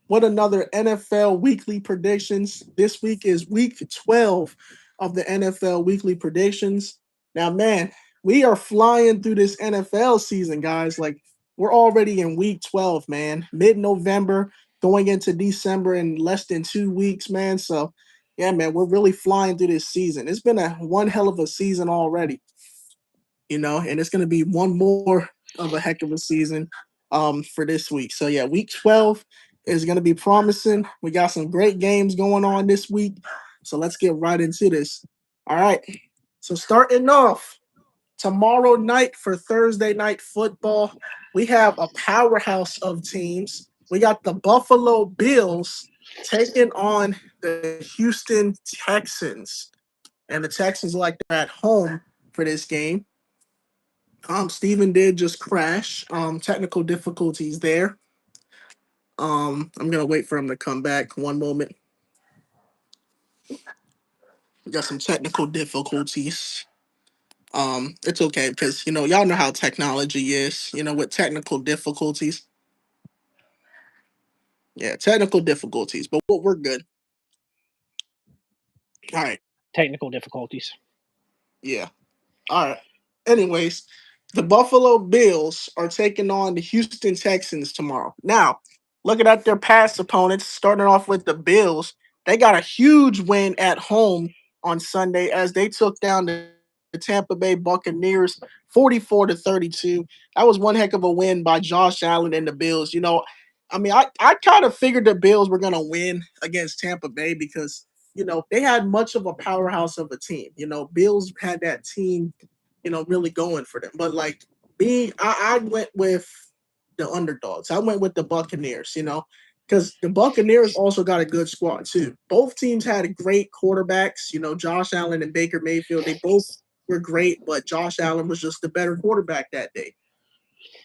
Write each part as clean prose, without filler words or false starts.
with another NFL weekly predictions. This week is week 12 of the NFL weekly predictions. Now, man, we are flying through this NFL season, guys. Like, we're already in week 12, man. Mid November, going into December in less than 2 weeks, man. So, yeah, man, we're really flying through this season. It's been a one hell of a season already, and it's going to be one more of a heck of a season for this week. So yeah, week 12 is going to be promising. We got some great games going on this week. So let's get right into this. All right. So starting off tomorrow night for Thursday night football, we have a powerhouse of teams. We got the Buffalo Bills taking on the Houston Texans. And the Texans like they're at home for this game. Steven did just crash. Technical difficulties there. I'm gonna wait for him to come back. One moment. We got some technical difficulties. It's okay because y'all know how technology is. With technical difficulties. Yeah, technical difficulties, but we're good. All right. Technical difficulties. Yeah. All right. Anyways, the Buffalo Bills are taking on the Houston Texans tomorrow. Now, looking at their past opponents, starting off with the Bills, they got a huge win at home on Sunday as they took down the Tampa Bay Buccaneers 44-32. That was one heck of a win by Josh Allen and the Bills. I kind of figured the Bills were gonna win against Tampa Bay because they had much of a powerhouse of a team. Bills had that team really going for them. But like I went with the underdogs. I went with the Buccaneers, because the Buccaneers also got a good squad too. Both teams had great quarterbacks, Josh Allen and Baker Mayfield. They both were great, but Josh Allen was just the better quarterback that day,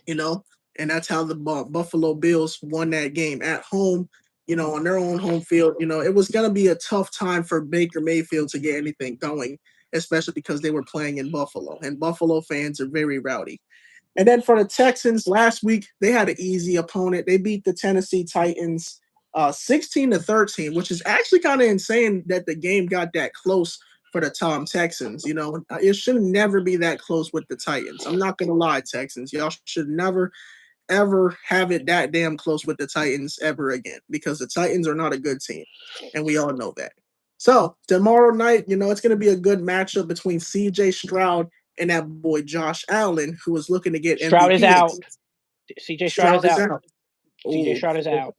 you know, and that's how the Buffalo Bills won that game at home. On their own home field, it was going to be a tough time for Baker Mayfield to get anything going, especially because they were playing in Buffalo, and Buffalo fans are very rowdy. And then for the Texans, last week they had an easy opponent. They beat the Tennessee Titans 16-13, which is actually kind of insane that the game got that close for the Tom Texans. It should never be that close with the Titans. I'm not gonna lie, Texans, y'all should never ever have it that damn close with the Titans ever again because the Titans are not a good team, and we all know that. So tomorrow night, it's going to be a good matchup between C.J. Stroud and that boy Josh Allen, who is looking to get Stroud is MVP. out. CJ Stroud is Stroud is out. out. CJ Oh, Stroud is out.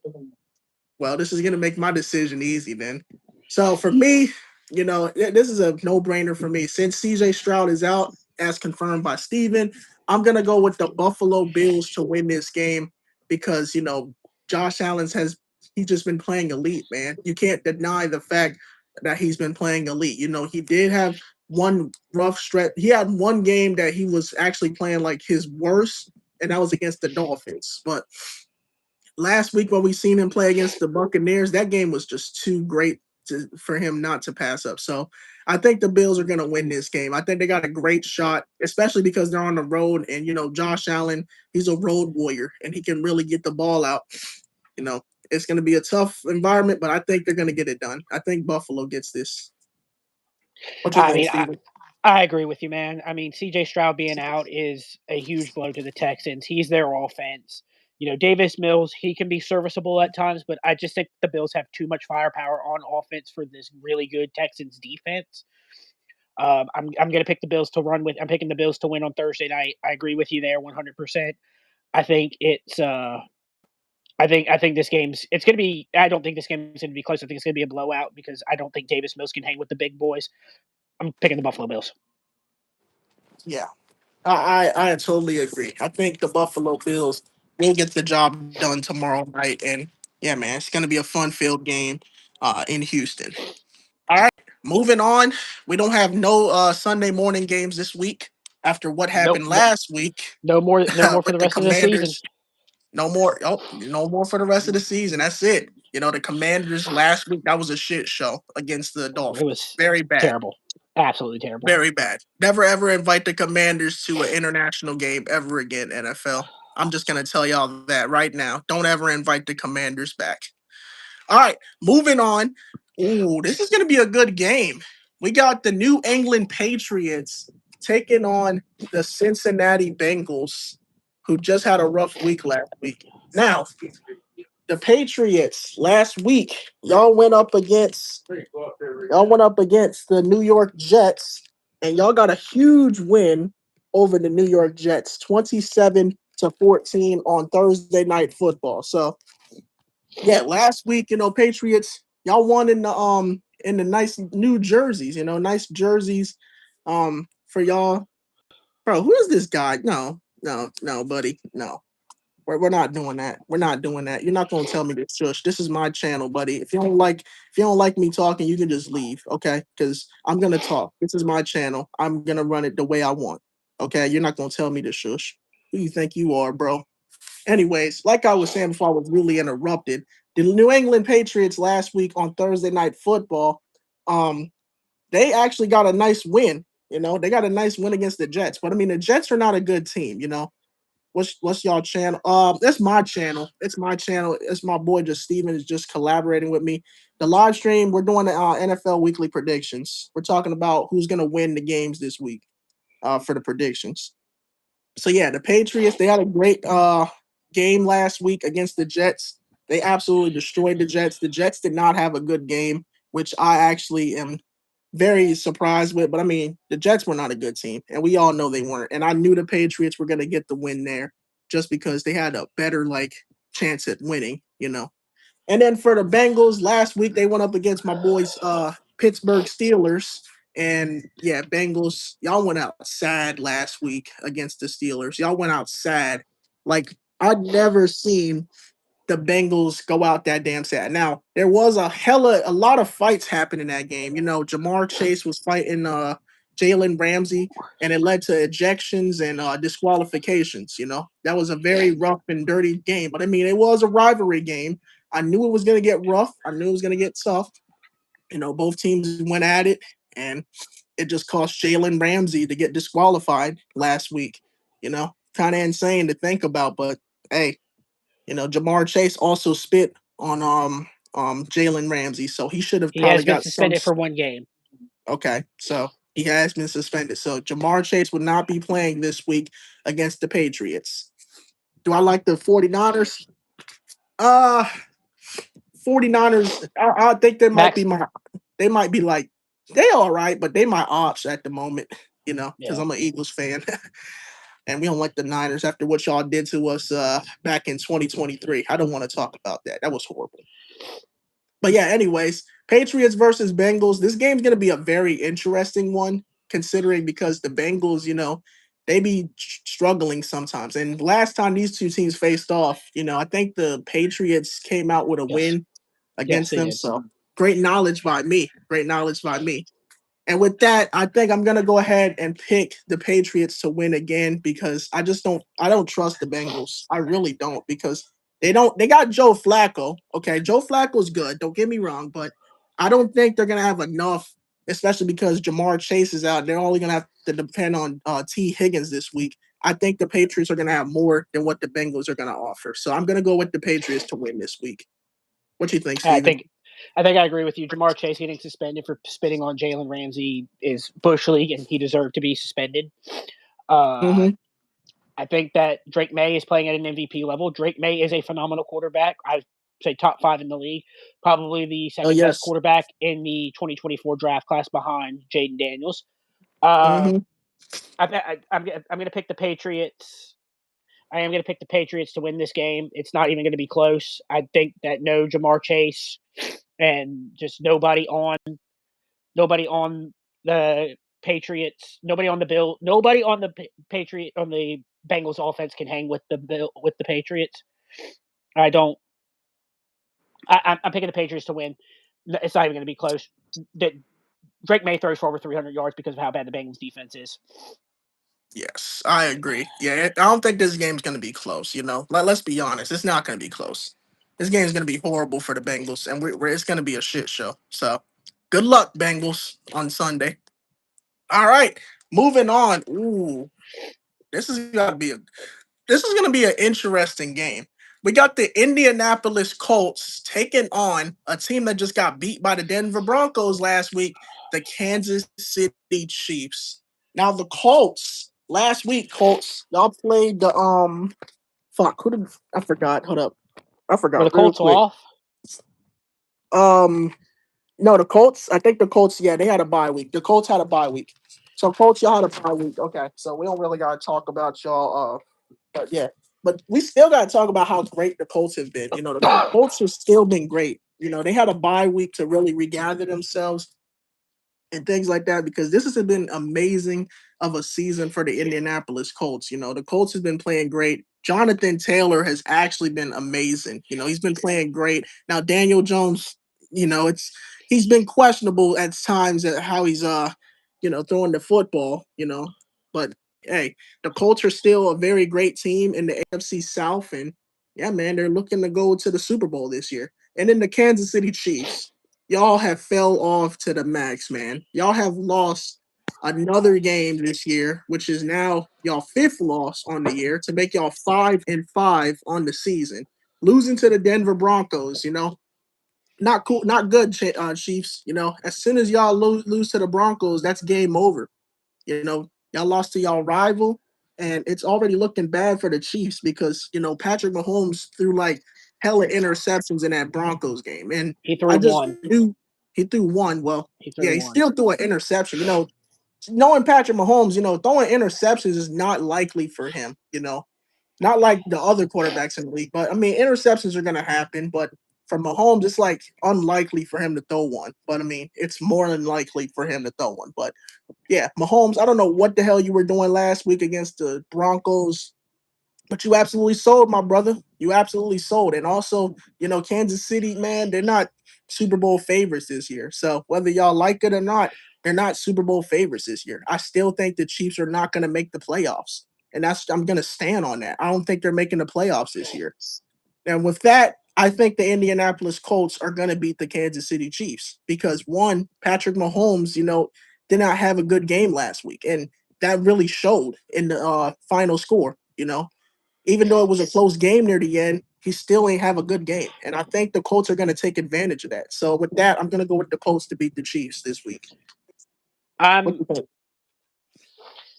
well, this is going to make my decision easy then. So for me, this is a no-brainer for me. Since C.J. Stroud is out, as confirmed by Steven, I'm going to go with the Buffalo Bills to win this game because, Josh Allen's he's just been playing elite, man. You can't deny the fact that he's been playing elite. He did have one rough stretch. He had one game that he was actually playing like his worst, and that was against the Dolphins. But last week when we seen him play against the Buccaneers, that game was just too great for him not to pass up. So I think the Bills are going to win this game. I think they got a great shot, especially because they're on the road. And, Josh Allen, he's a road warrior and he can really get the ball out. It's going to be a tough environment, but I think they're going to get it done. I think Buffalo gets this. What you I think, mean, Steven? I agree with you, man. I mean, CJ Stroud being out is a huge blow to the Texans. He's their offense. Davis Mills, he can be serviceable at times, but I just think the Bills have too much firepower on offense for this really good Texans defense. I'm going to pick the Bills to run with. I'm picking the Bills to win on Thursday night. I agree with you there 100%. I think it's. I think this game's. It's going to be. I don't think this game's going to be close. I think it's going to be a blowout because I don't think Davis Mills can hang with the big boys. I'm picking the Buffalo Bills. Yeah, I totally agree. I think the Buffalo Bills will get the job done tomorrow night, and yeah, man, it's gonna be a fun-filled game in Houston. All right, moving on. We don't have no Sunday morning games this week after what Nope. happened last week No more. No more for with the the rest of the season. Commanders. No more. Oh, no more for the rest of the season. That's it. The Commanders last week, that was a shit show against the It Dolphins. was Very bad. terrible. Absolutely terrible. Very bad. Never ever invite the Commanders to an international game ever again, NFL. I'm just gonna tell y'all that right now. Don't ever invite the Commanders back. All right, moving on. Ooh, this is gonna be a good game. We got the New England Patriots taking on the Cincinnati Bengals, who just had a rough week last week. Now, the Patriots last week, y'all went up against the New York Jets, and y'all got a huge win over the New York Jets, 27-14 on Thursday night football. So yeah, last week, Patriots, y'all won in the nice new jerseys, nice jerseys for y'all. Bro, who is this guy? No, no, no, buddy. No. We're not doing that. We're not doing that. You're not gonna tell me to shush. This is my channel, buddy. If you don't like me talking, you can just leave, okay? Because I'm gonna talk. This is my channel. I'm gonna run it the way I want. Okay. You're not gonna tell me to shush. Who you think you are, bro? Anyways, like I was saying before I was really interrupted, the New England Patriots last week on Thursday night football, um, they actually got a nice win. They got a nice win against the Jets. But I mean, the Jets are not a good team. What's y'all channel? That's my channel. It's my channel. It's my boy just Steven is just collaborating with me. The live stream, we're doing the NFL weekly predictions. We're talking about who's gonna win the games this week for the predictions. So yeah, the Patriots, they had a great game last week against the Jets. They absolutely destroyed the Jets. The Jets did not have a good game, which I actually am very surprised with. But I mean, the Jets were not a good team, and we all know they weren't. And I knew the Patriots were going to get the win there just because they had a better chance at winning. And then for the Bengals, last week they went up against my boys, Pittsburgh Steelers. And yeah, Bengals, y'all went out sad last week against the Steelers. Y'all went out sad. Like, I'd never seen the Bengals go out that damn sad. Now, there was a lot of fights happening in that game. Jamar Chase was fighting Jalen Ramsey, and it led to ejections and disqualifications. That was a very rough and dirty game. But I mean, it was a rivalry game. I knew it was going to get rough. I knew it was going to get tough. Both teams went at it, and it just cost Jalen Ramsey to get disqualified last week. Kind of insane to think about, but hey, Jamar Chase also spit on Jalen Ramsey, so he should have He has probably been got some. suspended for one game. Okay, so he has been suspended. So Jamar Chase would not be playing this week against the Patriots. Do I like the 49ers? Uh 49ers, I think they might Max, be they might be they all right, but they my ops at the moment, because yeah. I'm an Eagles fan. And we don't like the Niners after what y'all did to us back in 2023. I don't want to talk about that. That was horrible. But yeah, anyways, Patriots versus Bengals. This game's gonna be a very interesting one, considering because the Bengals, they be struggling sometimes. And last time these two teams faced off, I think the Patriots came out with a Yes. win Yes, against they them. did. So great knowledge by me. Great knowledge by me. And with that, I think I'm gonna go ahead and pick the Patriots to win again because I don't trust the Bengals. I really don't because they got Joe Flacco. Okay, Joe Flacco's good, don't get me wrong, but I don't think they're gonna have enough, especially because Jamar Chase is out. They're only gonna have to depend on T. Higgins this week. I think the Patriots are gonna have more than what the Bengals are gonna offer. So I'm gonna go with the Patriots to win this week. What do you think, I Steven? think I think I agree with you. Jamar Chase getting suspended for spitting on Jalen Ramsey is bush league, and he deserved to be suspended. Uh, Mm-hmm. I think that Drake May is playing at an MVP level. Drake May is a phenomenal quarterback. I'd say top 5 in the league, probably the Oh second best yes. quarterback in the 2024 draft class behind Jaden Daniels. Uh, Mm-hmm. I'm going to pick the Patriots. I am going to pick the Patriots to win this game. It's not even going to be close. I think that no Jamar Chase and just nobody on the Patriots, nobody on the Patriot on the Bengals offense can hang with the Patriots. I don't. I'm picking the Patriots to win. It's not even going to be close. That Drake May throws for over 300 yards because of how bad the Bengals defense is. Yes, I agree. Yeah, I don't think this game's going to be close. Let's be honest, it's not going to be close. This game's going to be horrible for the Bengals, and it's going to be a shit show. So, good luck, Bengals, on Sunday. All right, moving on. Ooh, this is going to be an interesting game. We got the Indianapolis Colts taking on a team that just got beat by the Denver Broncos last week, the Kansas City Chiefs. Now the Colts last week, Colts y'all played the fuck who did I forgot? Hold up, I Were the forgot real Colts quick. off? Um, no, the Colts. I think the Colts. Yeah, they had a bye week. The Colts had a bye week. So Colts, y'all had a bye week. Okay, so we don't really gotta talk about y'all. But yeah, but we still got to talk about how great the Colts have been. The Colts have still been great. They had a bye week to really regather themselves and things like that because this has been amazing of a season for the Indianapolis Colts. The Colts has been playing great. Jonathan Taylor has actually been amazing. He's been playing great. Now Daniel Jones, it's he's been questionable at times at how he's throwing the football, but hey, the Colts are still a very great team in the AFC South and yeah, man, they're looking to go to the Super Bowl this year. And then the Kansas City Chiefs, y'all have fell off to the max, man. Y'all have lost another game this year, which is now y'all fifth loss on the year to make y'all 5-5 on the season. Losing to the Denver Broncos, not cool, not good, Chiefs. As soon as y'all lose to the Broncos, that's game over. Y'all lost to y'all rival, and it's already looking bad for the Chiefs because Patrick Mahomes threw like hella interceptions in that Broncos game, and He I threw just one. knew he threw one. Well, He threw yeah, he one. still threw an interception. Knowing Patrick Mahomes, throwing interceptions is not likely for him. Not like the other quarterbacks in the league, but I mean, interceptions are going to happen. But for Mahomes, it's like unlikely for him to throw one. But I mean, it's more than likely for him to throw one. But yeah, Mahomes, I don't know what the hell you were doing last week against the Broncos, but you absolutely sold, my brother. You absolutely sold. And also, Kansas City, man, they're not Super Bowl favorites this year. So whether y'all like it or not, they're not Super Bowl favorites this year. I still think the Chiefs are not going to make the playoffs. And I'm going to stand on that. I don't think they're making the playoffs this year. And with that, I think the Indianapolis Colts are going to beat the Kansas City Chiefs because one, Patrick Mahomes, did not have a good game last week, and that really showed in the final score. Even though it was a close game near the end, he still ain't have a good game, and I think the Colts are going to take advantage of that. So with that, I'm going to go with the Colts to beat the Chiefs this week. What Um, do you think?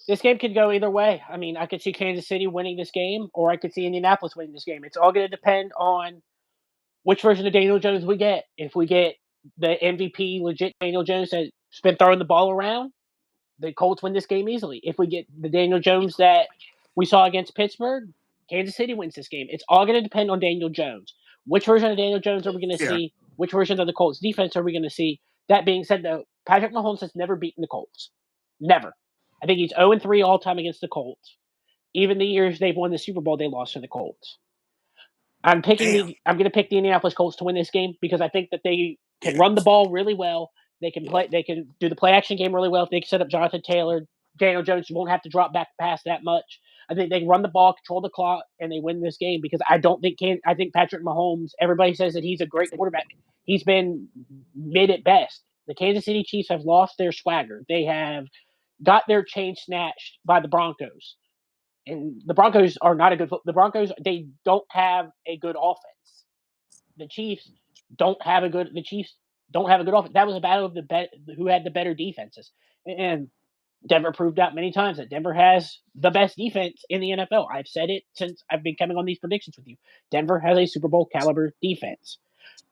this game could go either way. I mean, I could see Kansas City winning this game, or I could see Indianapolis winning this game. It's all going to depend on which version of Daniel Jones we get. If we get the MVP legit Daniel Jones that's been throwing the ball around, the Colts win this game easily. If we get the Daniel Jones that we saw against Pittsburgh, Kansas City wins this game. It's all going to depend on Daniel Jones. Which version of Daniel Jones are we going to Yeah, see? Which version of the Colts defense are we going to see? That being said, though, Patrick Mahomes has never beaten the Colts. Never. I think he's 0-3 all time against the Colts. Even the years they've won the Super Bowl, they lost to the Colts. damn. I'm going to pick the Indianapolis Colts to win this game because I think that they can Yeah, run the ball really well. They can play. They can do the play action game really well. If they can set up Jonathan Taylor, Daniel Jones won't have to drop back pass that much. I think they can run the ball, control the clock, and they win this game because I don't think I think Patrick Mahomes. Everybody says that he's a great quarterback. He's been mid at best. The Kansas City Chiefs have lost their swagger. They have got their chain snatched by the Broncos, and the Broncos are not a good. The Broncos they don't have a good offense. The Chiefs don't have a good. The Chiefs don't have a good offense. That was a battle of who had the better defenses, and Denver proved out many times that Denver has the best defense in the NFL. I've said it since I've been coming on these predictions with you. Denver has a Super Bowl caliber defense.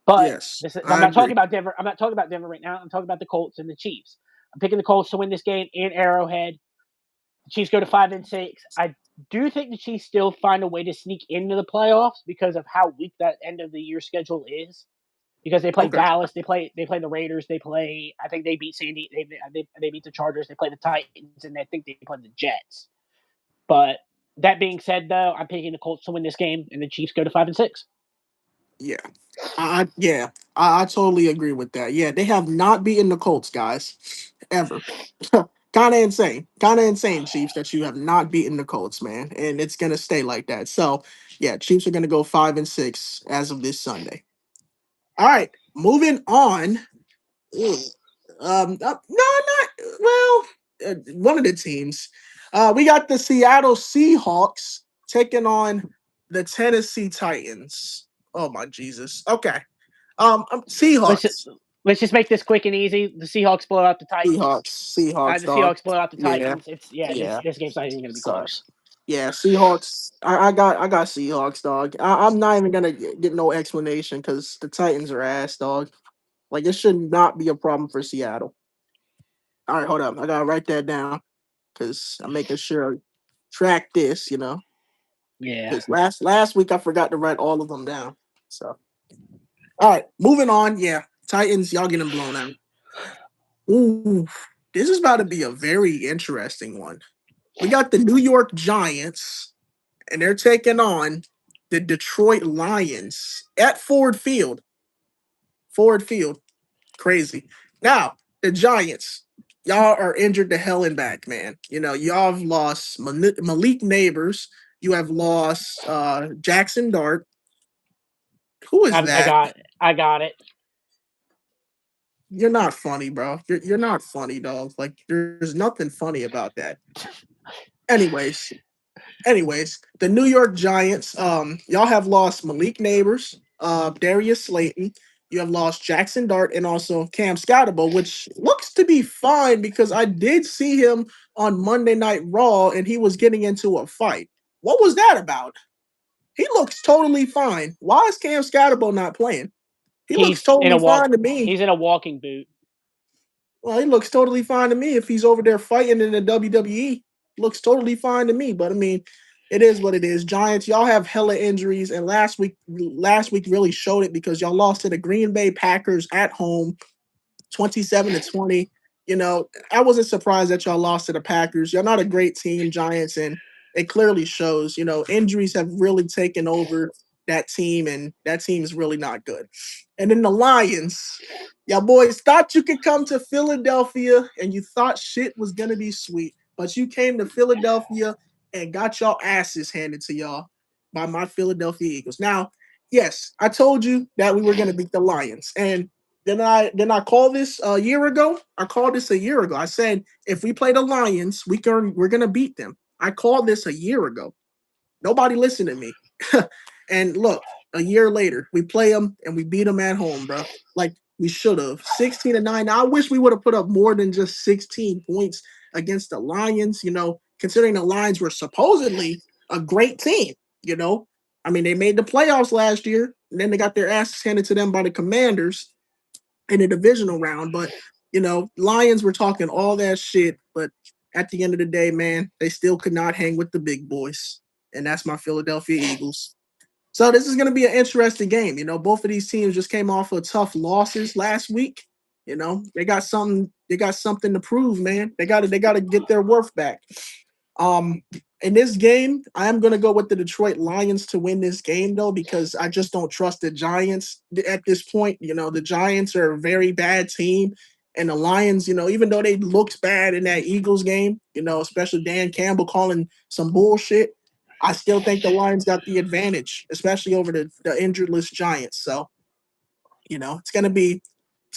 But yes, I'm I not talking agree. about Denver. I'm not talking about Denver right now. I'm talking about the Colts and the Chiefs. I'm picking the Colts to win this game in Arrowhead. The Chiefs go to 5-6. I do think the Chiefs still find a way to sneak into the playoffs because of how weak that end of the year schedule is. Because they play Okay. Dallas, they play the Raiders, they play. I think they beat Sandy. They beat the Chargers. They play the Titans, and I think they play the Jets. But that being said, though, I'm picking the Colts to win this game, and the Chiefs go to 5-6. Yeah. I totally agree with that. Yeah, they have not beaten the Colts, guys, ever. Kind of insane. Kind of insane, Chiefs, that you have not beaten the Colts, man. And it's gonna stay like that. So yeah, Chiefs are gonna go 5-6 as of this Sunday. All right, moving on. Ooh, no, not well. One of the teams. We got the Seattle Seahawks taking on the Tennessee Titans. Oh my Jesus. Okay. Let's Seahawks. let's just make this quick and easy. The Seahawks blow out the Titans. Seahawks, The dog. Seahawks blow out the Yeah, Titans. It's yeah. this game's not even going to be Sorry. close. Yeah, Seahawks. I got Seahawks, dog. I'm not even gonna get no explanation because the Titans are ass, dog. Like it should not be a problem for Seattle. All right, hold up. I gotta write that down because I'm making sure I track this. Yeah. Because last week I forgot to write all of them down. So all right, moving on. Yeah, Titans, y'all getting blown out. Ooh, this is about to be a very interesting one. We got the New York Giants, and they're taking on the Detroit Lions at Ford Field. Ford Field, crazy. Now the Giants, y'all are injured to hell and back, man. Y'all have lost Malik Neighbors. You have lost Jackson Dart. Who is that? I got it. You're not funny, bro. You're not funny, dog. Like there's nothing funny about that. Anyways, the New York Giants, y'all have lost Malik Neighbors, Darius Slayton. You have lost Jackson Dart and also Cam Scatterbo, which looks to be fine because I did see him on Monday Night Raw and he was getting into a fight. What was that about? He looks totally fine. Why is Cam Scatterbo not playing? He looks totally fine to me. He's in a walking boot. Well, he looks totally fine to me if he's over there fighting in the WWE. Looks totally fine to me. But I mean, it is what it is. Giants, y'all have hella injuries, and last week really showed it because y'all lost to the Green Bay Packers at home, 27-20. I wasn't surprised that y'all lost to the Packers. Y'all not a great team, Giants, and it clearly shows. Injuries have really taken over that team, and that team is really not good. And then the Lions, y'all boys thought you could come to Philadelphia and you thought shit was gonna be sweet, but you came to Philadelphia and got y'all asses handed to y'all by my Philadelphia Eagles. Now, yes, I told you that we were gonna beat the Lions, and then I called this a year ago. I called this a year ago. I said if we play the Lions, we're gonna beat them. I called this a year ago. Nobody listened to me. And look, a year later, we play them and we beat them at home, bro. Like we should have. 16-9. Now, I wish we would have put up more than just 16 points against the Lions, considering the Lions were supposedly a great team, I mean, they made the playoffs last year, and then they got their asses handed to them by the Commanders in the divisional round. But, Lions were talking all that shit, but at the end of the day, man, they still could not hang with the big boys. And that's my Philadelphia Eagles. So this is going to be an interesting game. Both of these teams just came off of tough losses last week. They got something to prove, man. They got to get their worth back. In this game, I am going to go with the Detroit Lions to win this game though because I just don't trust the Giants at this point. The Giants are a very bad team. And the Lions, even though they looked bad in that Eagles game, especially Dan Campbell calling some bullshit, I still think the Lions got the advantage, especially over the injuredless Giants. So, it's gonna be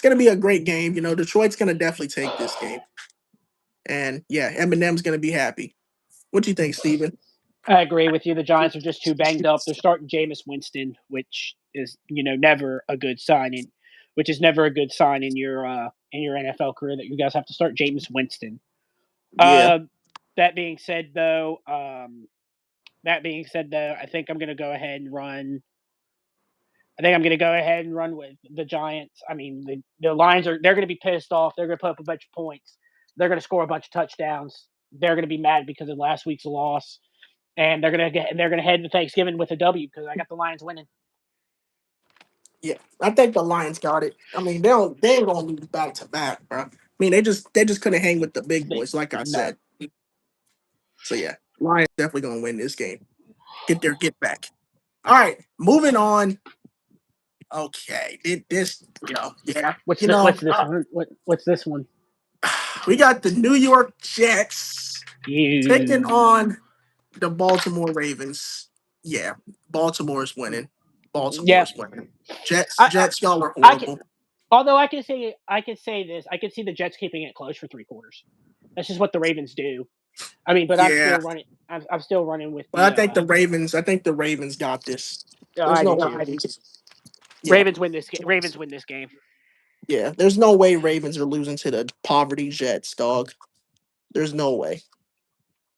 a great game. Detroit's gonna definitely take this game. And yeah, Eminem's gonna be happy. What do you think, Steven? I agree with you. The Giants are just too banged up. They're starting Jameis Winston, which is never a good sign in your NFL career that you guys have to start Jameis Winston. Yeah. That being said, though, I think I'm going to go ahead and run. I think I'm going to go ahead and run with the Giants. I mean, the Lions they're going to be pissed off. They're going to put up a bunch of points. They're going to score a bunch of touchdowns. They're going to be mad because of last week's loss, and they're going to head into Thanksgiving with a W because I got the Lions winning. Yeah, I think the Lions got it. I mean, they ain't gonna lose back to back, bro. I mean, they just couldn't hang with the big boys, like I said. So yeah, Lions definitely gonna win this game. Get their get back. All right, moving on. Okay, yeah. What's this one? We got the New York Jets taking on the Baltimore Ravens. Yeah, Baltimore's winning. Baltimore's winning. Jets, y'all are horrible. Although I can say this, I can see the Jets keeping it close for 3 quarters. That's just what the Ravens do. I mean, but I'm Yeah, still running. I'm still running with but I the. think the Ravens. I think the Ravens got this. There's I no do way. too. Yeah, Ravens win this game. Ravens win this game. yeah. There's no way Ravens are losing to the poverty Jets, dog. There's no way.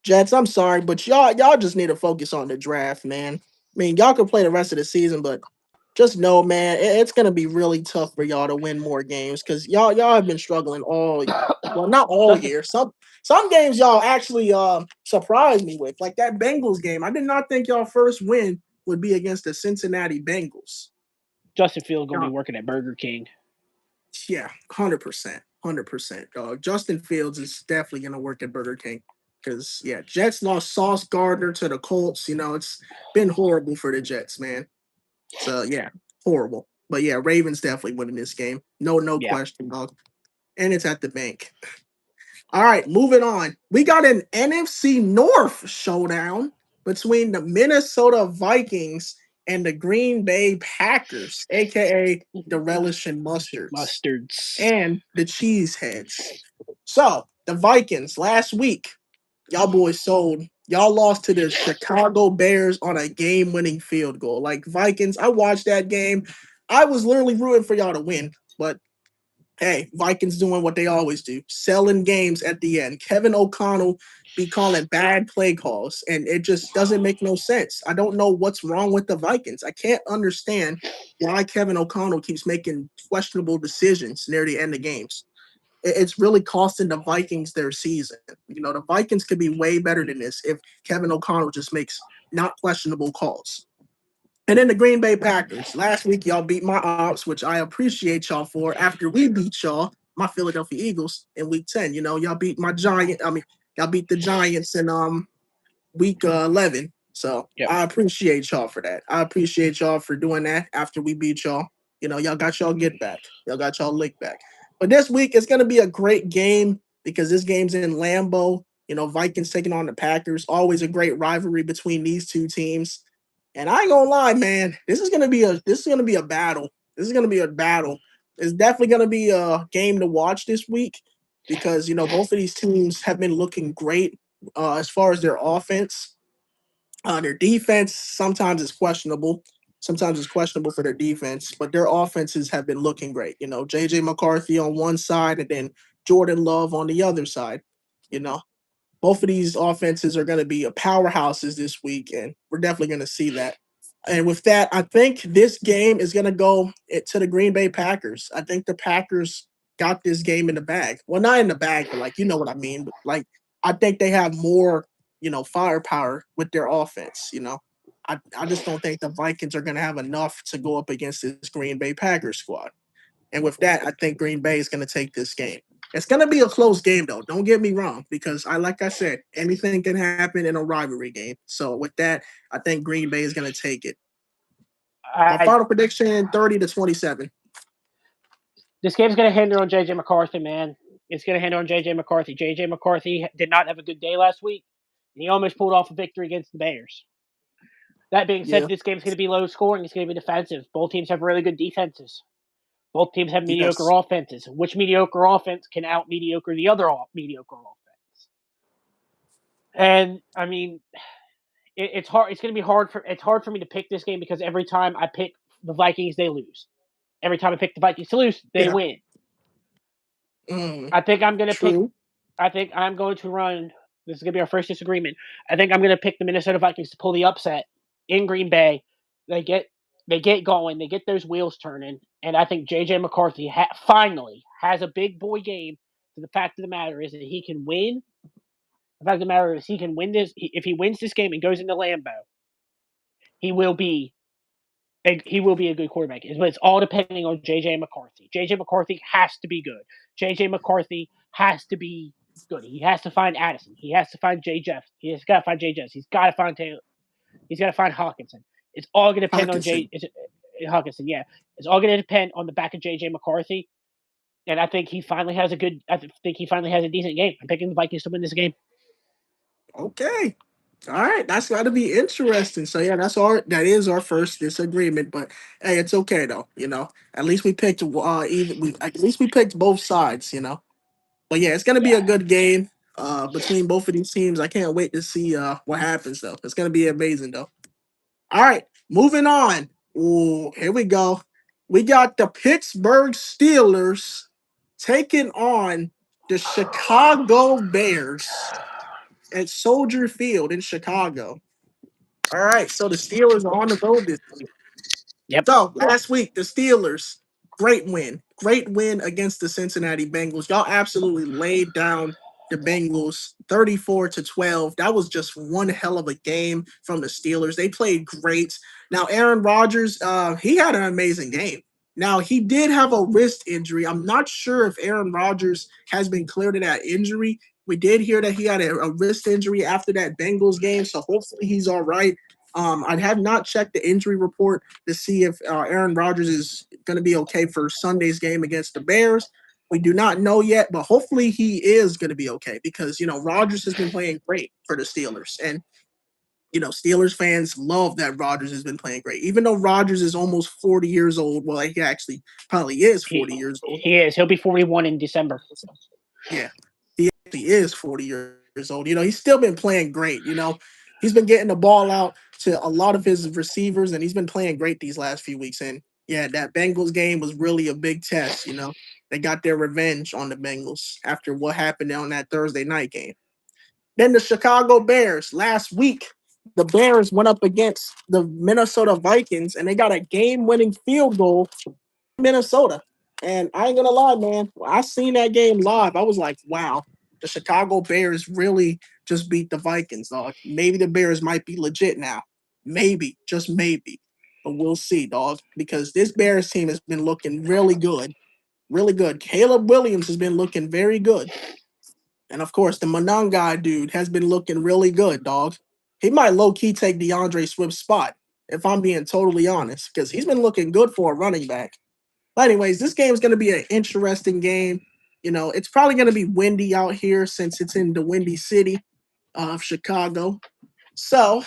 Jets, I'm sorry, but y'all just need to focus on the draft, man. I mean, y'all can play the rest of the season, but just know, man, it's gonna be really tough for y'all to win more games because y'all have been struggling all, well, not all Justin, year. Some games y'all actually surprised me with, like that Bengals game. I did not think y'all first win would be against the Cincinnati Bengals. Justin Field gonna be Yeah, working at Burger King. yeah, 100%, 100%. Dog. Justin Fields is definitely gonna work at Burger King. Because yeah, Jets lost Sauce Gardner to the Colts. You know, it's been horrible for the Jets, man. So yeah, horrible. But yeah, Ravens definitely winning this game. No Yeah, question, dog. And it's at the bank. All right, moving on. We got an NFC North showdown between the Minnesota Vikings and the Green Bay Packers, aka the Relish and Mustards mustards. and the Cheeseheads. So the Vikings last week, y'all boys sold. Y'all lost to the Chicago Bears on a game-winning field goal. Like Vikings, I watched that game. I was literally rooting for y'all to win, but hey, Vikings doing what they always do, selling games at the end. Kevin O'Connell be calling bad play calls, and it just doesn't make no sense. I don't know what's wrong with the Vikings. I can't understand why Kevin O'Connell keeps making questionable decisions near the end of games. It's really costing the Vikings their season. You know, the Vikings could be way better than this if Kevin O'Connell just makes not questionable calls. And then the Green Bay Packers. Last week, y'all beat my ops, which I appreciate y'all for. After we beat y'all, my Philadelphia Eagles in week 10. You know, y'all beat my Giant. I mean, y'all beat the Giants in week 11. So Yep. I appreciate y'all for that. I appreciate y'all for doing that after we beat y'all. You know, y'all got y'all get back. Y'all got y'all lick back. But this week, it's going to be a great game because this game's in Lambeau. You know, Vikings taking on the Packers. Always a great rivalry between these two teams. And I ain't gonna lie, man, this is gonna be a battle. This is gonna be a battle. It's definitely gonna be a game to watch this week because you know both of these teams have been looking great as far as their offense. Their defense sometimes is questionable. Sometimes it's questionable for their defense, but their offenses have been looking great. You know, JJ McCarthy on one side and then Jordan Love on the other side. You know, both of these offenses are going to be powerhouses this week, and we're definitely going to see that. And with that, I think this game is going to go to the Green Bay Packers. I think the Packers got this game in the bag. Well, not in the bag, but like you know what I mean. But like I think they have more, you know, firepower with their offense. You know, I just don't think the Vikings are going to have enough to go up against this Green Bay Packers squad. And with that, I think Green Bay is going to take this game. It's going to be a close game, though. Don't get me wrong, because like I said, anything can happen in a rivalry game. So with that, I think Green Bay is going to take it. My I final prediction: 30-27. This game's gonna hinder on JJ McCarthy, man. It's gonna hinder on JJ McCarthy. JJ McCarthy did not have a good day last week, and he almost pulled off a victory against the Bears. That being said, Yeah. this game's gonna be low scoring. It's gonna be defensive. Both teams have really good defenses. Both teams have mediocre Yes. offenses. Which mediocre offense can out mediocre the other mediocre offense? And I mean, it's hard. It's gonna be hard for me to pick this game because every time I pick the Vikings, they lose. Every time I pick the Vikings to lose, they Yeah. win. Mm, I think I'm gonna pick. true. I think I'm going to run. This is gonna be our first disagreement. I think I'm gonna pick the Minnesota Vikings to pull the upset in Green Bay. They get going. They get those wheels turning, and I think JJ McCarthy finally has a big boy game. So the fact of the matter is that he can win. The fact of the matter is he can win this. If he wins this game and goes into Lambeau, he will be a good quarterback. But it's all depending on JJ McCarthy. JJ McCarthy has to be good. JJ McCarthy has to be good. He has to find Addison. He has to find Jay Jeff. He has got to find Jay Jeff. He's got to find Taylor. He's got to find Hawkinson. It's all going to depend on Hawkinson. Hawkinson. Yeah, it's all going to depend on the back of JJ McCarthy. And I think he finally has a good. I think he finally has a decent game. I'm picking the Vikings to win this game. Okay. All right, that's got to be interesting. So yeah, that is our first disagreement, but hey, it's okay though. You know, at least we picked even we at least we picked both sides. You know, but yeah, it's gonna be Yeah, a good game. between both of these teams. I can't wait to see what happens though. It's gonna be amazing though. All right, moving on. Ooh, here we go. We got the Pittsburgh Steelers taking on the Chicago Bears at Soldier Field in Chicago. All right, so the Steelers are on the road this week. Yep. So last week, the Steelers, great win against the Cincinnati Bengals. Y'all absolutely laid down the Bengals 34-12. That was just one hell of a game from the Steelers. They played great. Now, Aaron Rodgers, he had an amazing game. Now, he did have a wrist injury. I'm not sure if Aaron Rodgers has been cleared of that injury. We did hear that he had a wrist injury after that Bengals game, so hopefully he's all right. I have not checked the injury report to see if Aaron Rodgers is going to be okay for Sunday's game against the Bears. We do not know yet, but hopefully he is going to be okay because, Rodgers has been playing great for the Steelers. And, Steelers fans love that Rodgers has been playing great. Even though Rodgers is almost 40 years old, well, he actually probably is 40 years old. He is. He'll be 41 in December. Yeah, he actually is 40 years old. He's still been playing great. He's been getting the ball out to a lot of his receivers, and he's been playing great these last few weeks. And yeah, that Bengals game was really a big test. They got their revenge on the Bengals after what happened on that Thursday night game. Then the Chicago Bears last week. The Bears went up against the Minnesota Vikings, and they got a game-winning field goal from Minnesota. And I ain't gonna lie, man. When I seen that game live, I was like, wow, the Chicago Bears really just beat the Vikings, dog. Maybe the Bears might be legit now. Maybe, just maybe. But we'll see, dog. Because this Bears team has been looking really good. Really good. Caleb Williams has been looking very good. And of course, the Monangai dude has been looking really good, dog. He might low-key take DeAndre Swift's spot, if I'm being totally honest, because he's been looking good for a running back. But anyways, this game is going to be an interesting game. It's probably going to be windy out here since it's in the windy city of Chicago. So,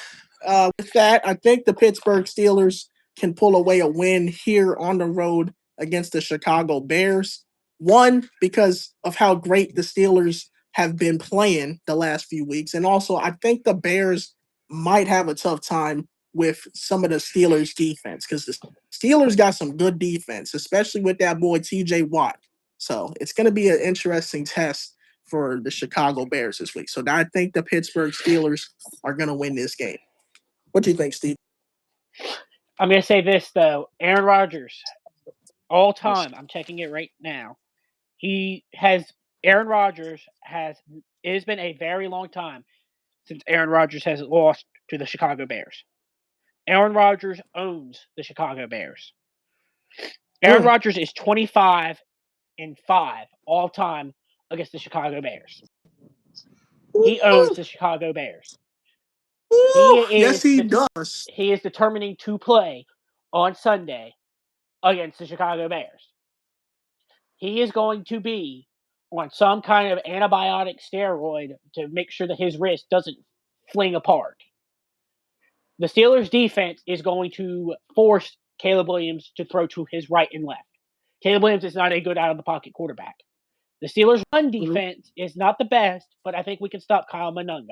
with that, I think the Pittsburgh Steelers can pull away a win here on the road against the Chicago Bears. One, because of how great the Steelers have been playing the last few weeks. And also, I think the Bears might have a tough time with some of the Steelers' defense because the Steelers got some good defense, especially with that boy TJ Watt. So it's going to be an interesting test for the Chicago Bears this week. So I think the Pittsburgh Steelers are going to win this game. What do you think, Steve? I'm going to say this, though. Aaron Rodgers, all time, I'm checking it right now. Aaron Rodgers it has been a very long time since Aaron Rodgers has lost to the Chicago Bears. Aaron Rodgers owns the Chicago Bears. Aaron Rodgers is 25-5 all time against the Chicago Bears. He owns the Chicago Bears. Yes, he does. He is determining to play on Sunday against the Chicago Bears. He is going to be on some kind of antibiotic steroid to make sure that his wrist doesn't fling apart. The Steelers' defense is going to force Caleb Williams to throw to his right and left. Caleb Williams is not a good out-of-the-pocket quarterback. The Steelers' run defense is not the best, but I think we can stop Kyle Monangai.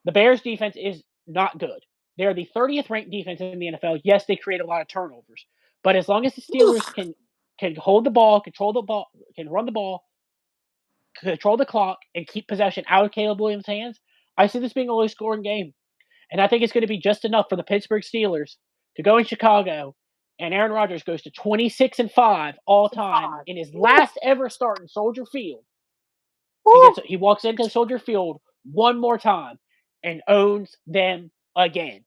The Bears' defense is not good. They're the 30th ranked defense in the NFL. Yes, they create a lot of turnovers, but as long as the Steelers can hold the ball, control the ball, can run the ball, control the clock, and keep possession out of Caleb Williams' hands, I see this being a low-scoring game. And I think it's going to be just enough for the Pittsburgh Steelers to go in Chicago, and Aaron Rodgers goes to 26-5 all time in his last ever start in Soldier Field. He walks into Soldier Field one more time and owns them again.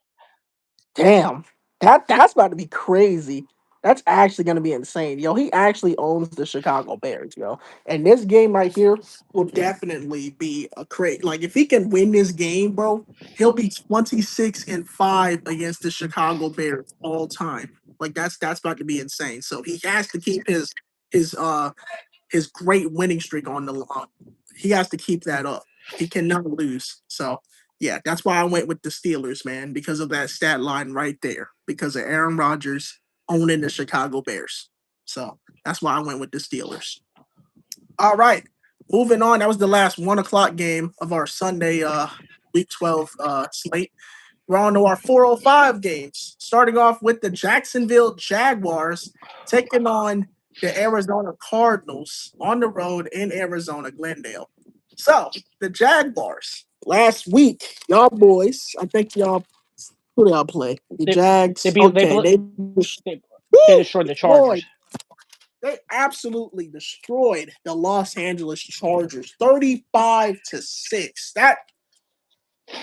Damn, that's about to be crazy. That's actually going to be insane. Yo, he actually owns the Chicago Bears, yo. And this game right here will definitely be a crate. Like, if he can win this game, bro, he'll be 26-5 against the Chicago Bears all time. Like, that's about to be insane. So he has to keep his great winning streak on the line. He has to keep that up. He cannot lose. So yeah, that's why I went with the Steelers, man, because of that stat line right there, because of Aaron Rodgers owning the Chicago Bears. So that's why I went with the Steelers. All right, Moving on, that was the last 1 o'clock game of our Sunday week 12 slate. We're on to our 405 games, starting off with the Jacksonville Jaguars taking on the Arizona Cardinals on the road in Arizona, Glendale. So, the Jaguars, last week, y'all boys, I think y'all, who did y'all play? The They they Jags. beat Okay, they, they woo, destroyed the boy, Chargers. they absolutely destroyed the Los Angeles Chargers 35-6. That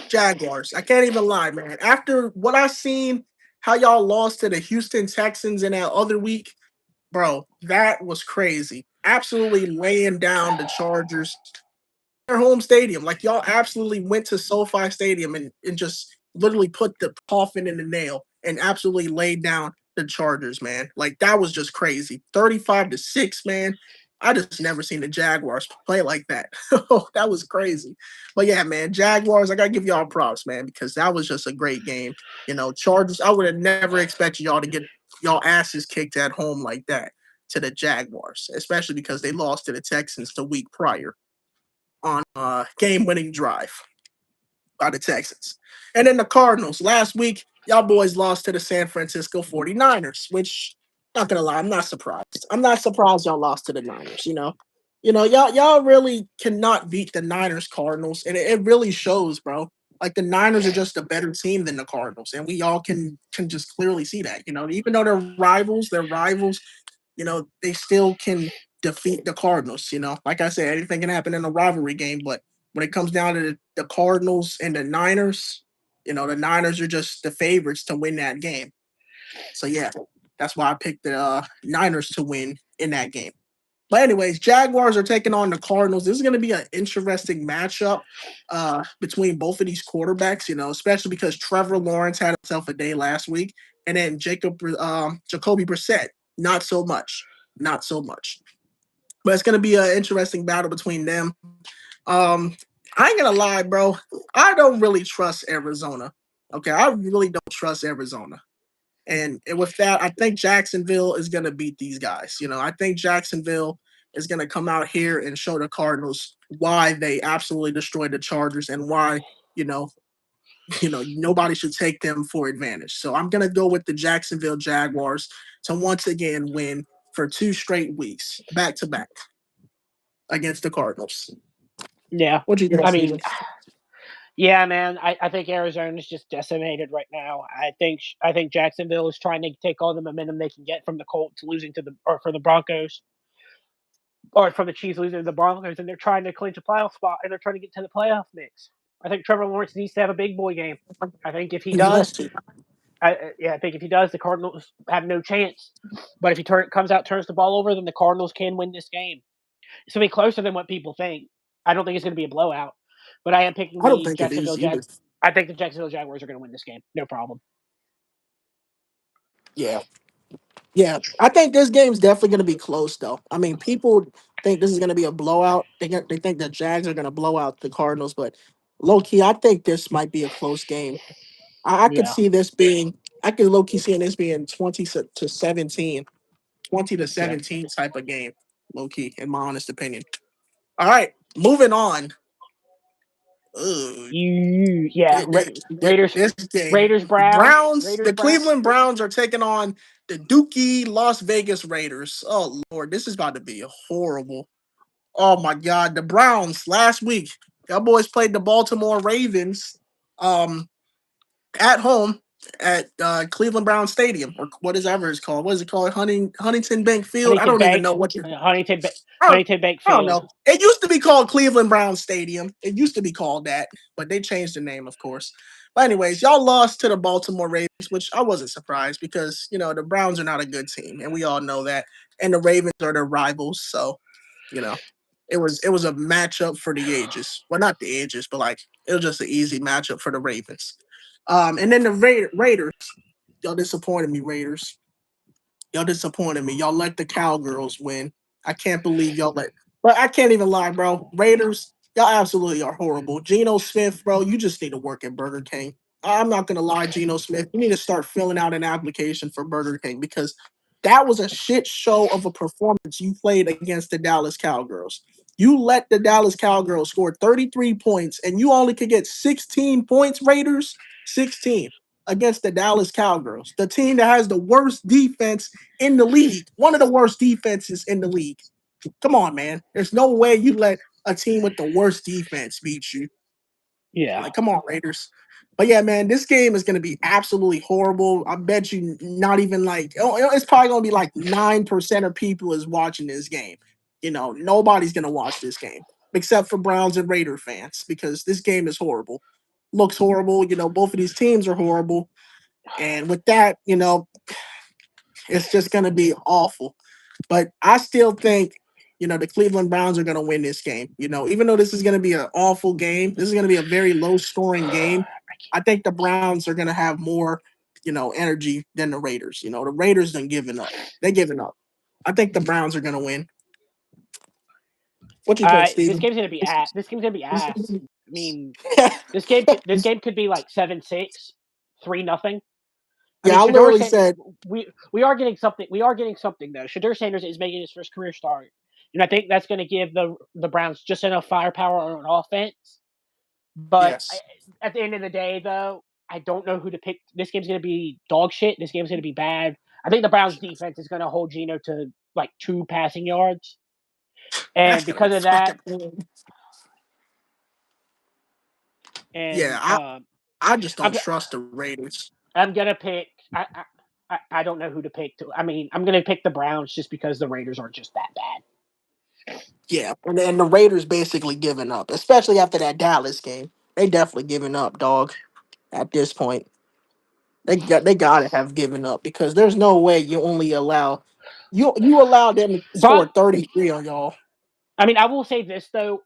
Jaguars. I can't even lie, man. After what I seen, how y'all lost to the Houston Texans in that other week, bro, that was crazy. Absolutely laying down the Chargers, their home stadium. Like y'all absolutely went to SoFi Stadium and just literally put the coffin in the nail and absolutely laid down the Chargers, man. Like that was just crazy. 35-6, man. I just never seen the Jaguars play like that. That was crazy. But yeah, man, Jaguars, I gotta give y'all props, man, because that was just a great game. Chargers, I would have never expected y'all to get y'all asses kicked at home like that to the Jaguars, especially because they lost to the Texans the week prior on a game-winning drive by the Texans. And then the Cardinals. Last week, y'all boys lost to the San Francisco 49ers, which, not gonna lie, I'm not surprised. I'm not surprised y'all lost to the Niners, y'all really cannot beat the Niners Cardinals, and it really shows, bro. Like the Niners are just a better team than the Cardinals, and we all can just clearly see that. Even though they're rivals, they still can defeat the Cardinals. Like I said, anything can happen in a rivalry game, but when it comes down to the Cardinals and the Niners, the Niners are just the favorites to win that game. So yeah, that's why I picked the Niners to win in that game. But anyways, Jaguars are taking on the Cardinals. This is going to be an interesting matchup between both of these quarterbacks. Especially because Trevor Lawrence had himself a day last week, and then Jacoby Brissett, not so much, not so much. But it's going to be an interesting battle between them. I ain't gonna lie, bro. I don't really trust Arizona. Okay, I really don't trust Arizona. And with that, I think Jacksonville is going to beat these guys. I think Jacksonville is going to come out here and show the Cardinals why they absolutely destroyed the Chargers and why, you know, nobody should take them for advantage. So I'm going to go with the Jacksonville Jaguars to once again win for 2 straight weeks back to back against the Cardinals. Yeah. What do you I think, mean, Steven? yeah, man. I think Arizona's just decimated right now. I think Jacksonville is trying to take all the momentum they can get from the Colts losing to the or for the Broncos or from the Chiefs losing to the Broncos, and they're trying to clinch a playoff spot and they're trying to get to the playoff mix. I think Trevor Lawrence needs to have a big boy game. I think if he He has does, to. I think if he does, the Cardinals have no chance. But if he comes out, turns the ball over, then the Cardinals can win this game. It's gonna be closer than what people think. I don't think it's gonna be a blowout, but I am picking I don't the think it Jacksonville is either. Jag. I think the Jacksonville Jaguars are gonna win this game, no problem. Yeah. Yeah, I think this game's definitely going to be close, though. I mean, people think this is going to be a blowout. They think the Jags are going to blow out the Cardinals, but low key, I think this might be a close game. I could Yeah, see this being, I could low key seeing this being 20-17, 20 to yeah. 17 type of game, low key, in my honest opinion. All right, moving on. Ugh, Yeah. Raiders, this game, Raiders, Browns, Browns, Raiders, the Browns. Cleveland Browns are taking on the Dookie Las Vegas Raiders. Oh Lord, this is about to be horrible. Oh my God, the Browns last week, y'all boys played the Baltimore Ravens. At home at Cleveland Brown Stadium, or what is ever it's called. What is it called? Huntington Bank Field. I Huntington don't even Bank, know what you. I don't, Huntington Bank I don't Field. know. It used to be called Cleveland Brown Stadium. It used to be called that, but they changed the name, of course. But anyways, y'all lost to the Baltimore Ravens, which I wasn't surprised because the Browns are not a good team, and we all know that. And the Ravens are their rivals, so you know it was a matchup for the ages. Well, not the ages, but like it was just an easy matchup for the Ravens. And then the Raiders, y'all disappointed me, Raiders. Y'all disappointed me. Y'all let the Cowgirls win. I can't believe y'all let. But I can't even lie, bro. Raiders, y'all absolutely are horrible. Geno Smith, bro, you just need to work at Burger King. I'm not gonna lie, Geno Smith. You need to start filling out an application for Burger King because that was a shit show of a performance you played against the Dallas Cowgirls. You let the Dallas Cowgirls score 33 points, and you only could get 16 points, Raiders. 16 against the Dallas Cowgirls, the team that has the worst defense in the league, one of the worst defenses in the league. Come on, man. There's no way you let a team with the worst defense beat you. Yeah. Like, come on, Raiders. But yeah, man, this game is going to be absolutely horrible. I bet you not even like, it's probably going to be like 9% of people is watching this game. Nobody's going to watch this game except for Browns and Raider fans because this game is horrible. Looks horrible. Both of these teams are horrible. And with that, it's just going to be awful. But I still think, the Cleveland Browns are going to win this game. Even though this is going to be an awful game, this is going to be a very low scoring game. I think the Browns are going to have more, energy than the Raiders. The Raiders done giving up. They're giving up. I think the Browns are going to win. What you think, Steven? This game's gonna be ass. This game's gonna be ass. I mean, this game could be like 7-6, 3-0. Yeah, I literally said we are getting something. We are getting something though. Shedeur Sanders is making his first career start, and I think that's going to give the Browns just enough firepower on offense. But yes. At the end of the day, though, I don't know who to pick. This game's going to be dog shit. This game's going to be bad. I think the Browns defense is going to hold Geno to like 2 passing yards, and because of that, and yeah, I just don't trust the Raiders. I'm gonna pick. I don't know who to pick. I'm gonna pick the Browns just because the Raiders are just that bad. Yeah, and the Raiders basically giving up, especially after that Dallas game. They definitely giving up, dog. At this point, they gotta have given up because there's no way you only allow you allow them to score 33 on y'all. I will say this though.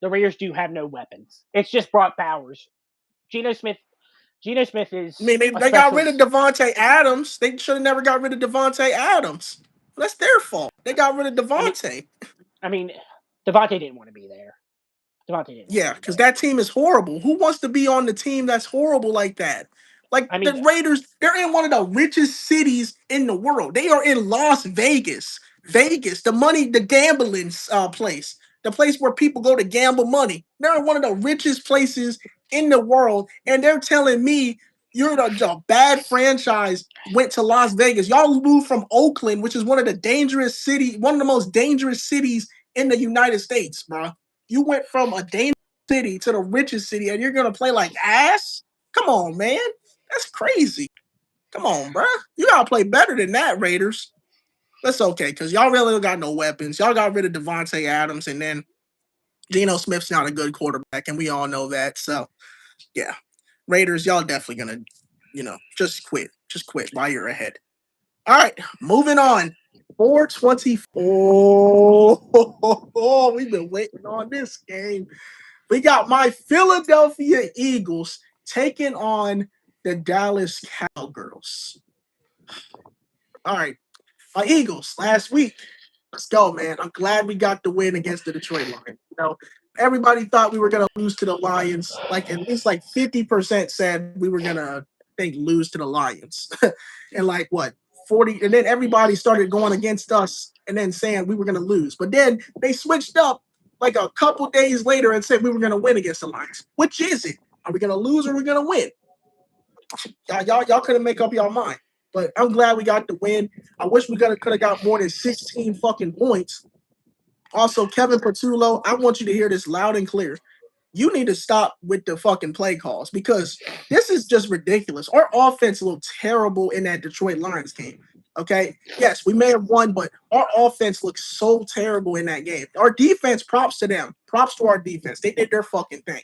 The Raiders do have no weapons. It's just Brock Bowers. Geno Smith is. They got rid of Devontae Adams. They should have never got rid of Devontae Adams. That's their fault. They got rid of Devontae. Devontae didn't want to be there. Yeah, because that team is horrible. Who wants to be on the team that's horrible like that? The Raiders, they're in one of the richest cities in the world. They are in Las Vegas. Vegas, the gambling place. The place where people go to gamble money. They're in one of the richest places in the world. And they're telling me you're the bad franchise went to Las Vegas. Y'all moved from Oakland, which is one of the most dangerous cities in the United States, bro. You went from a dangerous city to the richest city, and you're gonna play like ass? Come on, man. That's crazy. Come on, bro. You gotta play better than that, Raiders. That's okay, because y'all really don't got no weapons. Y'all got rid of Devontae Adams, and then Geno Smith's not a good quarterback, and we all know that. So, yeah. Raiders, y'all definitely gonna, just quit. Just quit while you're ahead. All right, moving on. 424. Oh, we've been waiting on this game. We got my Philadelphia Eagles taking on the Dallas Cowgirls. All right, my Eagles last week. Let's go, man. I'm glad we got the win against the Detroit Lions. Everybody thought we were going to lose to the Lions. Like at least 50% said we were going to lose to the Lions. And 40, and then everybody started going against us and then saying we were going to lose. But then they switched up a couple days later and said we were going to win against the Lions. Which is it? Are we going to lose or are we going to win? Y'all couldn't make up your mind. But I'm glad we got the win. I wish we could have got more than 16 fucking points. Also, Kevin Patullo, I want you to hear this loud and clear. You need to stop with the fucking play calls because this is just ridiculous. Our offense looked terrible in that Detroit Lions game. Okay? Yes, we may have won, but our offense looked so terrible in that game. Our defense, props to them. Props to our defense. They did their fucking thing,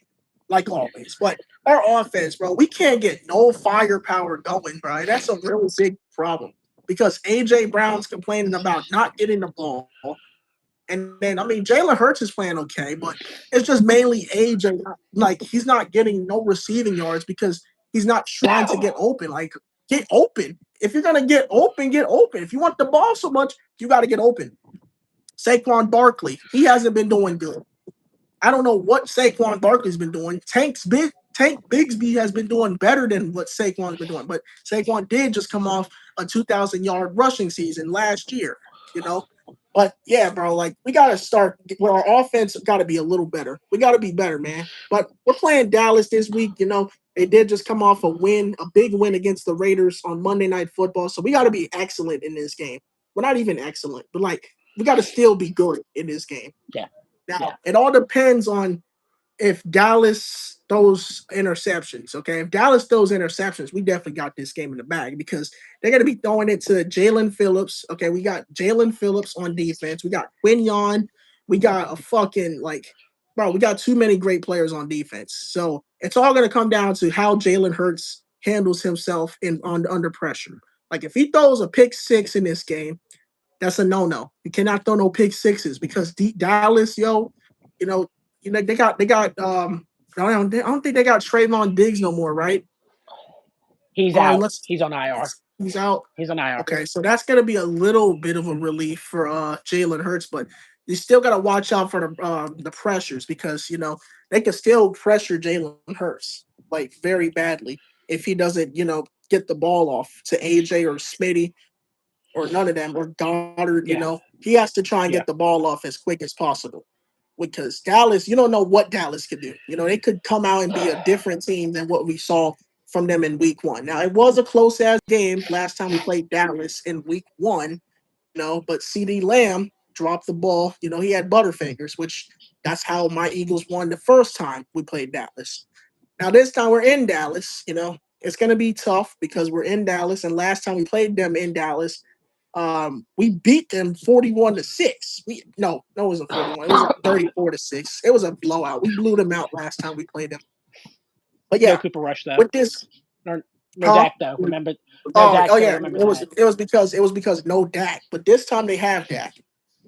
like always. But our offense, bro, we can't get no firepower going, bro. That's a real big problem because A.J. Brown's complaining about not getting the ball. And then, Jalen Hurts is playing okay, but it's just mainly AJ. He's not getting no receiving yards because he's not trying to get open. Get open. If you're going to get open, get open. If you want the ball so much, you got to get open. Saquon Barkley, he hasn't been doing good. I don't know what Saquon Barkley's been doing. Tank Bigsby has been doing better than what Saquon's been doing, but Saquon did just come off a 2,000-yard rushing season last year, But yeah, bro, like we gotta start. Well, our offense got to be a little better. We got to be better, man. But we're playing Dallas this week. You know, they did just come off a win, a big win against the Raiders on Monday Night Football. So we got to be excellent in this game. We're not even excellent, but like we got to still be good in this game. Yeah, Now yeah. it all depends on if Dallas throws interceptions, okay, if Dallas throws interceptions, we definitely got this game in the bag because they're going to be throwing it to Jalen Phillips. Okay, we got Jalen Phillips on defense. We got Quinion. We got a fucking like, bro, we got too many great players on defense. So it's all going to come down to how Jalen Hurts handles himself in on under pressure. Like if he throws a pick six in this game, that's a no no. You cannot throw no pick sixes because Dallas, yo, you know, they got I don't think they got Trayvon Diggs no more, right? He's Or out. unless He's on IR. he's out. He's on IR. Okay, so that's gonna be a little bit of a relief for Jalen Hurts, but you still gotta watch out for the pressures because you know they can still pressure Jalen Hurts like very badly if he doesn't, you know, get the ball off to AJ or Smitty or none of them or Goddard, you Yeah, know, he has to try and yeah. get the ball off as quick as possible. Because Dallas, you don't know what Dallas could do. You know, they could come out and be a different team than what we saw from them in week one. Now, it was a close ass game last time we played Dallas in week one, you know, but CD Lamb dropped the ball. You know, he had Butterfingers, which that's how my Eagles won the first time we played Dallas. Now, this time we're in Dallas, you know, it's going to be tough because we're in Dallas. And last time we played them in Dallas, we beat them 41-6. No, it wasn't 41. It was like 34-6. It was a blowout. We blew them out last time we played them. But No yeah, Cooper Rush though. with this, No huh? Dak though. Remember? No Oh, Dak oh though. yeah, Remember it was that. because no Dak, but this time they have Dak.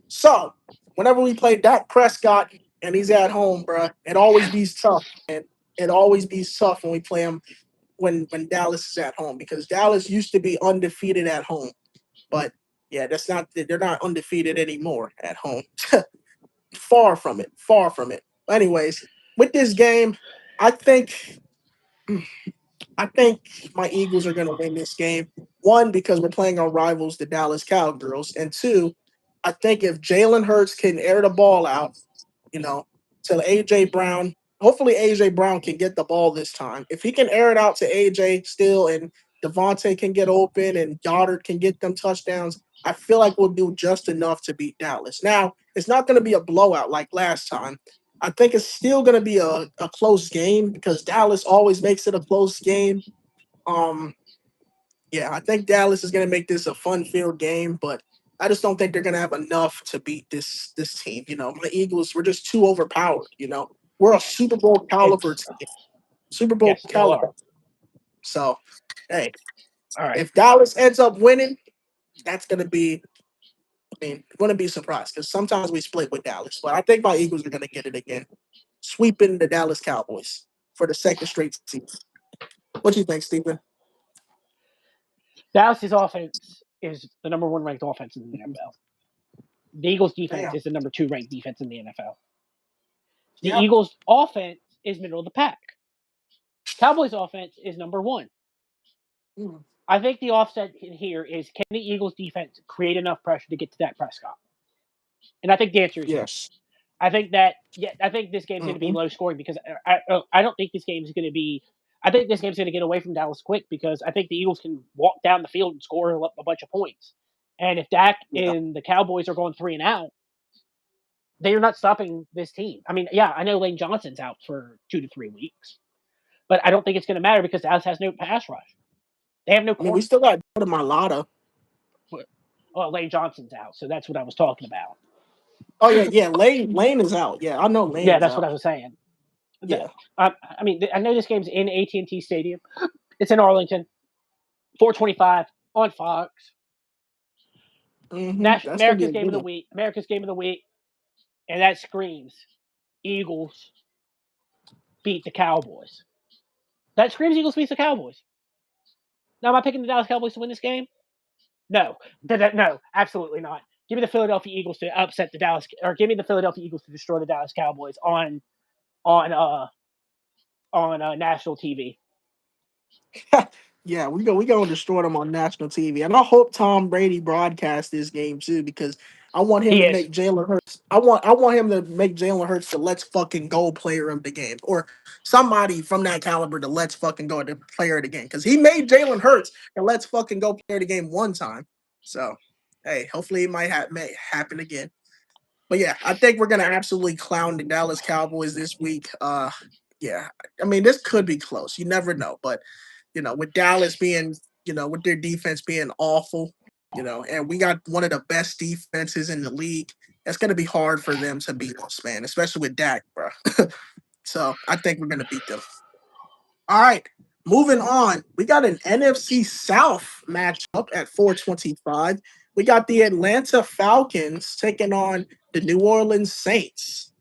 So whenever we play Dak Prescott and he's at home, bro, it always be tough, and it always be tough when we play him when Dallas is at home because Dallas used to be undefeated at home, but yeah, that's not they're not undefeated anymore at home. Far from it, far from it. Anyways, with this game, I think I think my Eagles are going to win this game. One, because we're playing our rivals, the Dallas Cowgirls, and two, I think if Jalen Hurts can air the ball out, you know, to AJ Brown, hopefully AJ Brown can get the ball this time. If he can air it out to AJ still, and Devontae can get open, and Goddard can get them touchdowns, I feel like we'll do just enough to beat Dallas. Now, it's not going to be a blowout like last time. I think it's still going to be a close game because Dallas always makes it a close game. Um, yeah, I think Dallas is going to make this a fun-filled game, but I just don't think they're going to have enough to beat this team. You know, my Eagles, we're just too overpowered. You know, we're a Super Bowl caliber It's team, Super Bowl yes, y'all caliber. are. So, hey, All right. if Dallas ends up winning, that's going to be. I mean, going to be surprised because sometimes we split with Dallas, but I think my Eagles are going to get it again, sweeping the Dallas Cowboys for the second straight season. What do you think, Stephen? Dallas's offense is the number one ranked offense in the NFL. The Eagles' defense Damn. is the number two ranked defense in the NFL. The Yep. Eagles' offense is middle of the pack. Cowboys' offense is number one. Mm. I think the offset here is can the Eagles' defense create enough pressure to get to Dak Prescott? And I think the answer is yes. Yes. I think this game's going to be Hmm. low scoring because I don't think this game is going to be. I think this game's going to get away from Dallas quick because I think the Eagles can walk down the field and score a bunch of points. And if Dak Yeah. and the Cowboys are going 3-and-out, they are not stopping this team. I mean, yeah, I know Lane Johnson's out for 2 to 3 weeks, but I don't think it's going to matter because Dallas has no pass rush. They have no I mean, we corner. still got to Malata. Well, Lane Johnson's out, so that's what I was talking about. Oh yeah, yeah. Lane is out. Yeah, I know Yeah, Lane's that's what I out. was saying. Yeah. I mean, I know this game's in AT&T Stadium. It's in Arlington. 4:25 on Fox. That's gonna be America's a game good of the one. week. America's game of the week, and that screams Eagles beat the Cowboys. That screams Eagles beat the Cowboys. Now, am I picking the Dallas Cowboys to win this game? No, no, absolutely not. Give me the Philadelphia Eagles to upset the Dallas, or give me the Philadelphia Eagles to destroy the Dallas Cowboys on uh on national TV. Yeah, we gonna destroy them on national TV, and I hope Tom Brady broadcasts this game too because I want him He to is. make Jalen Hurts. I want him to make Jalen Hurts the let's fucking go player of the game, or somebody from that caliber to let's fucking go the player of the game, because he made Jalen Hurts the let's fucking go player of the game one time. So, hey, hopefully it might may happen again. But yeah, I think we're gonna absolutely clown the Dallas Cowboys this week. Yeah, I mean this could be close. You never know, but with Dallas being, with their defense being awful, and we got one of the best defenses in the league. It's gonna be hard for them to beat us, man, especially with Dak, bro. So I think we're gonna beat them. All right, moving on. We got an NFC South matchup at 425. We got the Atlanta Falcons taking on the New Orleans Saints.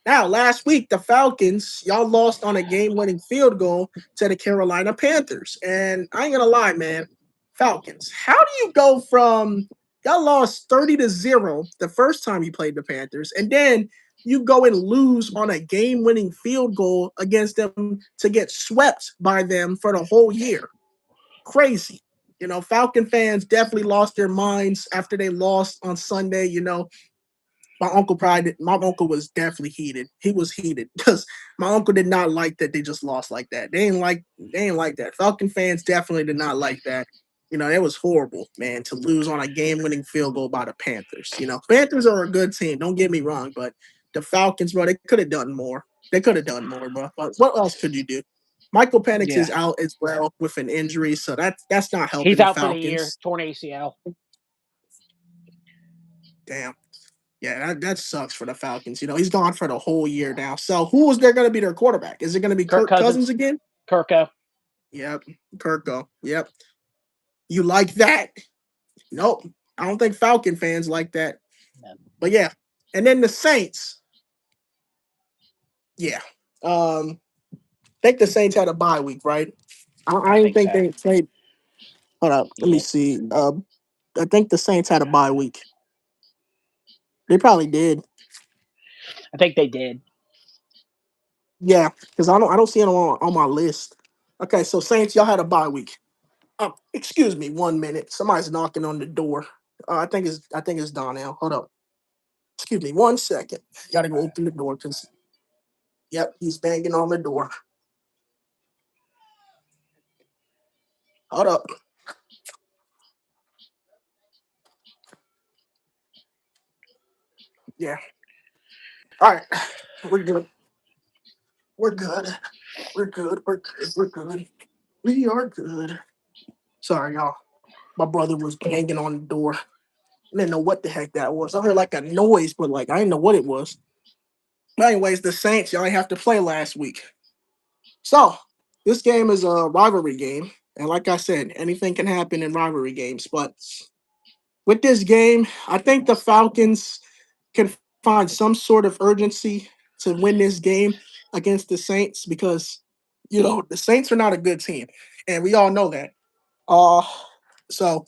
Now, last week, the Falcons, y'all lost on a game winning field goal to the Carolina Panthers. And I ain't gonna lie, man, Falcons, how do you go from y'all lost 30-0 the first time you played the Panthers, and then you go and lose on a game winning field goal against them to get swept by them for the whole year? Crazy. Falcon fans definitely lost their minds after they lost on Sunday. My uncle was definitely heated. He was heated because my uncle did not like that they just lost like that. They ain't like that. Falcon fans definitely did not like that. It was horrible, man, to lose on a game-winning field goal by the Panthers. Panthers are a good team. Don't get me wrong, but the Falcons, bro, they could have done more. They could have done more, bro. But what else could you do? Michael Penix Yeah. is out as well with an injury, so that's not helping He's the out for the year, Falcons. torn ACL. Damn. Yeah, that sucks for the Falcons. He's gone for the whole year now. So who is there going to be their quarterback? Is it going to be Kirk Kirk Cousins Cousins, again? Kirko. Yep, Kirko. Yep. You like that? Nope. I don't think Falcon fans like that. But yeah. And then the Saints. Yeah. I think the Saints had a bye week, right? I I didn't think think so. they played. Hold up. Let me Yeah, see. I think the Saints had a bye week. They probably did. I think they did. Yeah, because I don't see it on my list. Okay, so Saints, y'all had a bye week. Excuse me, 1 minute. Somebody's knocking on the door. I think it's Donnell. Hold up. Excuse me, 1 second. Gotta go open the door because yep, he's banging on the door. Hold up. Yeah. All right. We're good. We're good. We're good. We're good. We're good. We are good. Sorry, y'all. My brother was banging on the door. I didn't know what the heck that was. I heard like a noise, but like I didn't know what it was. But anyways, the Saints, y'all ain't have to play last week. So this game is a rivalry game. And like I said, anything can happen in rivalry games. But with this game, I think the Falcons can find some sort of urgency to win this game against the Saints because, the Saints are not a good team. And we all know that. Uh, so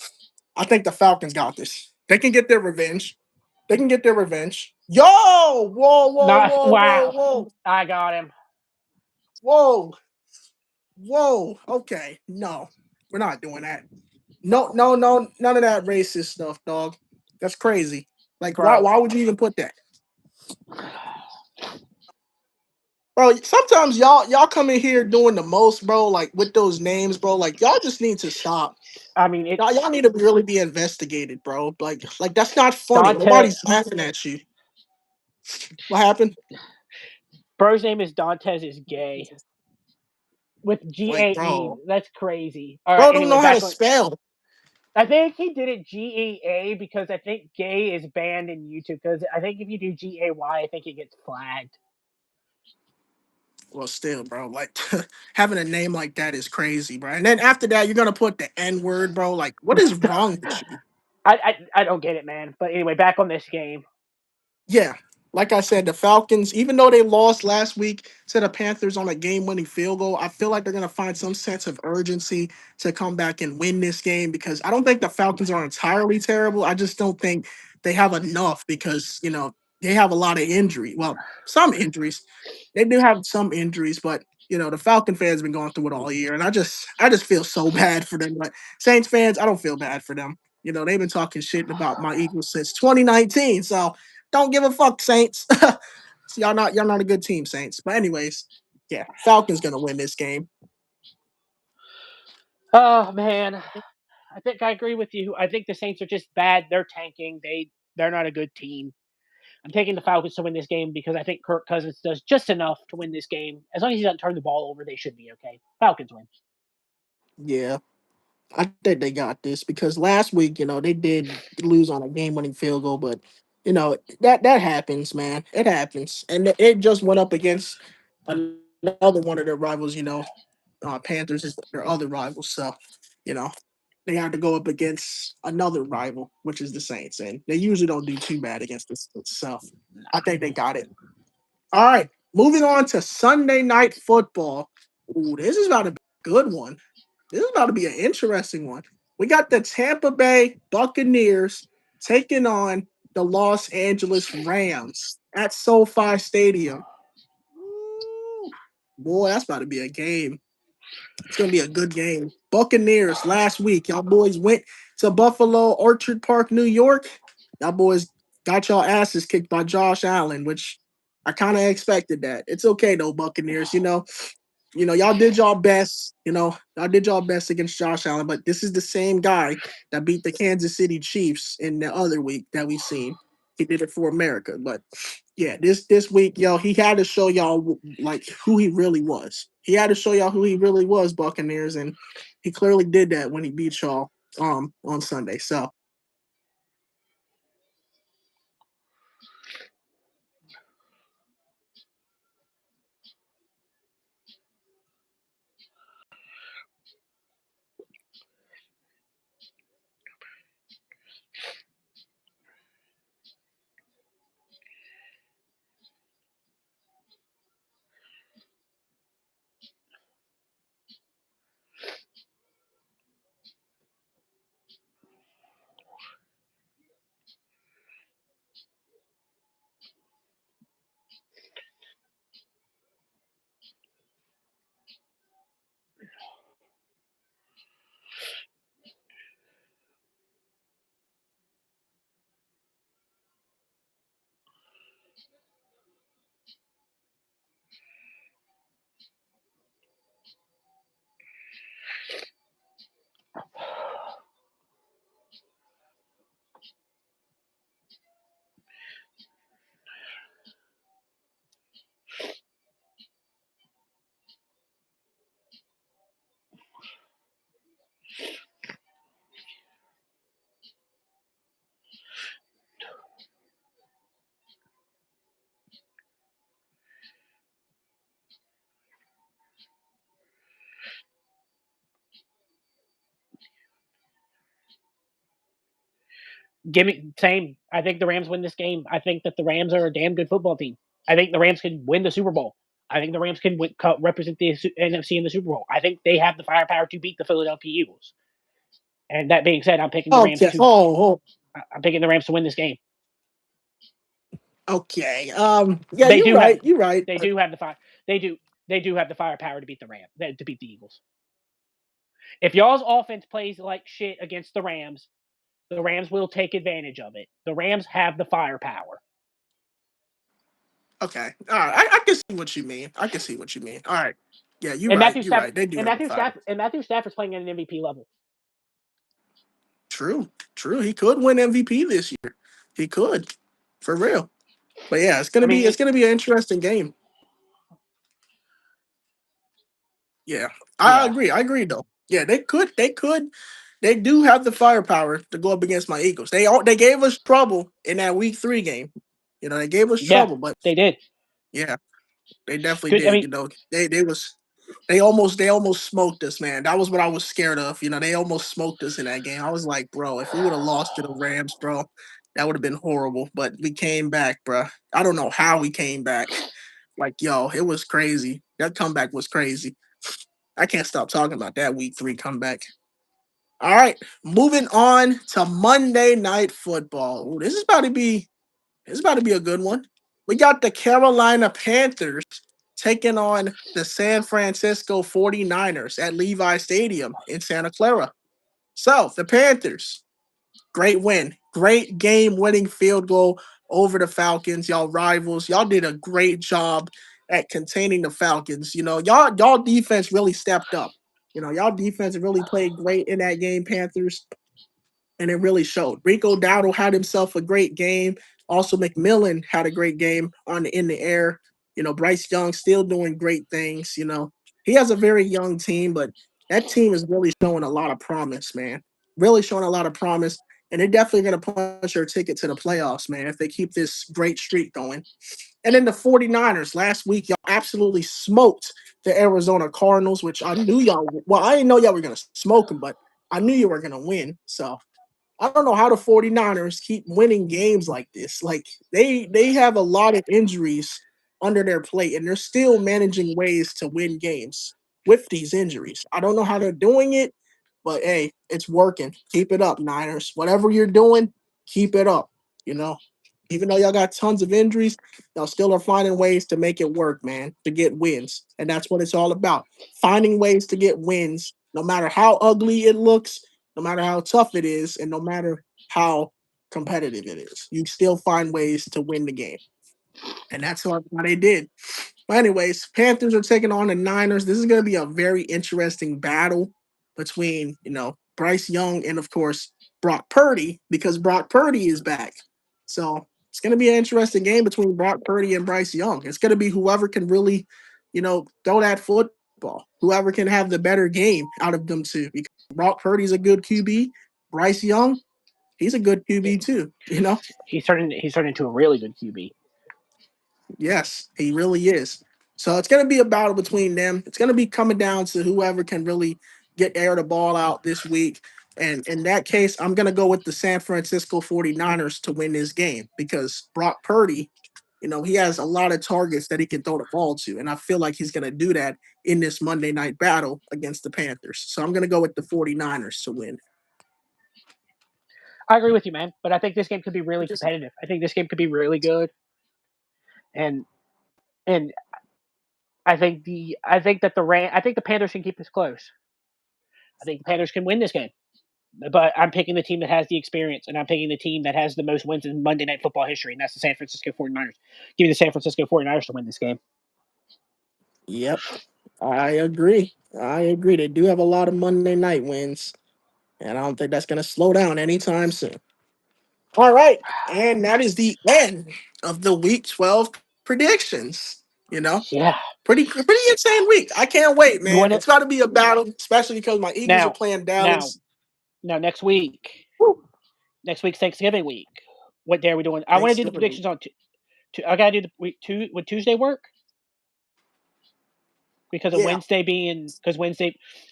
I think the Falcons got this. They can get their revenge. They can get their revenge. Yo! Whoa, whoa, Not whoa, whoa, wow. whoa, I got him. whoa. Whoa, okay, no, we're not doing that. No, no, no, none of that racist stuff, dog. That's crazy. Like, why? Bro. Why would you even put that, bro? Sometimes y'all come in here doing the most, bro. Like with those names, bro. Like y'all just need to stop. I mean, Y'all need to really be investigated, bro. Like that's not funny. Dante. Nobody's laughing at you. What happened? Bro's name is Dantes is gay with Like, GAE. bro, That's crazy. All right. bro, don't Anyway, know how to back on. spell. I think he did it GEA because I think gay is banned in YouTube. Because I think if you do GAY, I think it gets flagged. Well, still, bro, like having a name like that is crazy, bro. And then after that, you're gonna put the N word, bro. Like, what is wrong with you? I don't get it, man. But anyway, back on this game. Yeah, like I said, the Falcons, even though they lost last week to the Panthers on a game-winning field goal, I feel like they're gonna find some sense of urgency to come back and win this game because I don't think the Falcons are entirely terrible. I just don't think they have enough because they have a lot of injury. Well, some injuries. They do have some injuries, but the Falcon fans been going through it all year, and I just feel so bad for them. But Saints fans, I don't feel bad for them. You know, they've been talking shit about my Eagles since 2019. So don't give a fuck, Saints. So y'all not a good team, Saints. But anyways, yeah, Falcons gonna win this game. Oh man, I think I agree with you. I think the Saints are just bad. They're tanking. They're not a good team. I'm taking the Falcons to win this game because I think Kirk Cousins does just enough to win this game. As long as he doesn't turn the ball over, they should be okay. Falcons win. Yeah, I think they got this because last week, they did lose on a game-winning field goal, but that happens, man. It happens, and it just went up against another one of their rivals. Panthers is their other rival, so you know they had to go up against another rival, which is the Saints, and they usually don't do too bad against the Saints. So I think they got it. All right, moving on to Sunday night football. Ooh, this is about to be a good one. This is about to be an interesting one. We got the Tampa Bay Buccaneers taking on the Los Angeles Rams at SoFi Stadium. Ooh, boy, that's about to be a game. It's gonna be a good game. Buccaneers last week, y'all boys went to Buffalo Orchard Park, New York. Y'all boys got y'all asses kicked by Josh Allen, which I kind of expected that. It's okay though, Buccaneers. Y'all did y'all best. Y'all did y'all best against Josh Allen, but this is the same guy that beat the Kansas City Chiefs in the other week that we seen. He did it for America, but yeah, this week, yo, he had to show y'all like who he really was. He had to show y'all who he really was, Buccaneers, and he clearly did that when he beat y'all on Sunday. So Give me same. I think the Rams win this game. I think that the Rams are a damn good football team. I think the Rams can win the Super Bowl. I think the Rams can represent the NFC in the Super Bowl. I think they have the firepower to beat the Philadelphia Eagles. And that being said, I'm picking the Rams okay, to. oh, I'm picking the Rams to win this game. okay, yeah, They you're do have. right, you're right. They do have the fire. They do. They do have the firepower to beat the to beat the Eagles. If y'all's offense plays like shit against the Rams will take advantage of it. The Rams have the firepower. Okay, all right, I can see what you mean. I can see what you mean. All right, yeah, you're And right, Matthew you're Stafford right. They do and have the Matthew fire. Stafford and Matthew Stafford's playing at an MVP level. True, true. He could win MVP this year. He could, for real. But yeah, it's I gonna be mean, it's gonna be an interesting game. Yeah, I yeah, agree. I agree though. Yeah, they do have the firepower to go up against my Eagles. They gave us trouble in that week 3 game. They gave us yeah, trouble, but they did. yeah, they definitely Good. I did. mean, They almost smoked us, man. That was what I was scared of. They almost smoked us in that game. I was like, bro, if we would have lost to the Rams, bro, that would have been horrible. But we came back, bro. I don't know how we came back. Like, yo, it was crazy. That comeback was crazy. I can't stop talking about that week 3 comeback. All right, moving on to Monday Night Football. Ooh, this is about to be a good one. We got the Carolina Panthers taking on the San Francisco 49ers at Levi Stadium in Santa Clara. So, the Panthers, Great win. Great game winning field goal over the Falcons. Y'all rivals. Y'all did a great job at containing the Falcons. Y'all defense really stepped up. Y'all defense really played great in that game, Panthers, and it really showed. Rico Dowdle had himself a great game. Also, McMillan had a great game in the air. Bryce Young still doing great things. He has a very young team, but that team is really showing a lot of promise, man. Really showing a lot of promise, and they're definitely going to punch their ticket to the playoffs, man, if they keep this great streak going. And then the 49ers last week, y'all absolutely smoked the Arizona Cardinals, which I knew well, I didn't know y'all were going to smoke them, but I knew you were going to win. So I don't know how the 49ers keep winning games like this. Like they have a lot of injuries under their plate and they're still managing ways to win games with these injuries. I don't know how they're doing it, but hey, it's working. Keep it up, Niners. Whatever you're doing, keep it up. You know, even though y'all got tons of injuries, y'all still are finding ways to make it work, man, to get wins. And that's what it's all about. Finding ways to get wins, no matter how ugly it looks, no matter how tough it is, and no matter how competitive it is. You still find ways to win the game. And that's what they did. But anyways, Panthers are taking on the Niners. This is going to be a very interesting battle between, Bryce Young and, of course, Brock Purdy, because Brock Purdy is back. So it's going to be an interesting game between Brock Purdy and Bryce Young. It's going to be whoever can really, throw that football, whoever can have the better game out of them two. Because Brock Purdy's a good QB. Bryce Young, he's a good QB too. He's turning into a really good QB. Yes, he really is. So it's going to be a battle between them. It's going to be coming down to whoever can really get air the ball out this week. And in that case, I'm going to go with the San Francisco 49ers to win this game because Brock Purdy, he has a lot of targets that he can throw the ball to. And I feel like he's going to do that in this Monday night battle against the Panthers. So I'm going to go with the 49ers to win. I agree with you, man. But I think this game could be really competitive. I think this game could be really good. And I think the Panthers can keep this close. I think the Panthers can win this game. But I'm picking the team that has the experience, and I'm picking the team that has the most wins in Monday Night Football history, and that's the San Francisco 49ers. Give me the San Francisco 49ers to win this game. Yep, I agree. They do have a lot of Monday night wins, and I don't think that's going to slow down anytime soon. All right, and that is the end of the Week 12 predictions. Yeah. Pretty insane week. I can't wait, You man. want It's it got to be a battle, especially because my Eagles are now? playing Now, Dallas. next week. Woo. Next week's Thanksgiving week. What day are we doing? I want to do the predictions on. I gotta do the week two. Would Tuesday work? Because of Yeah. Wednesday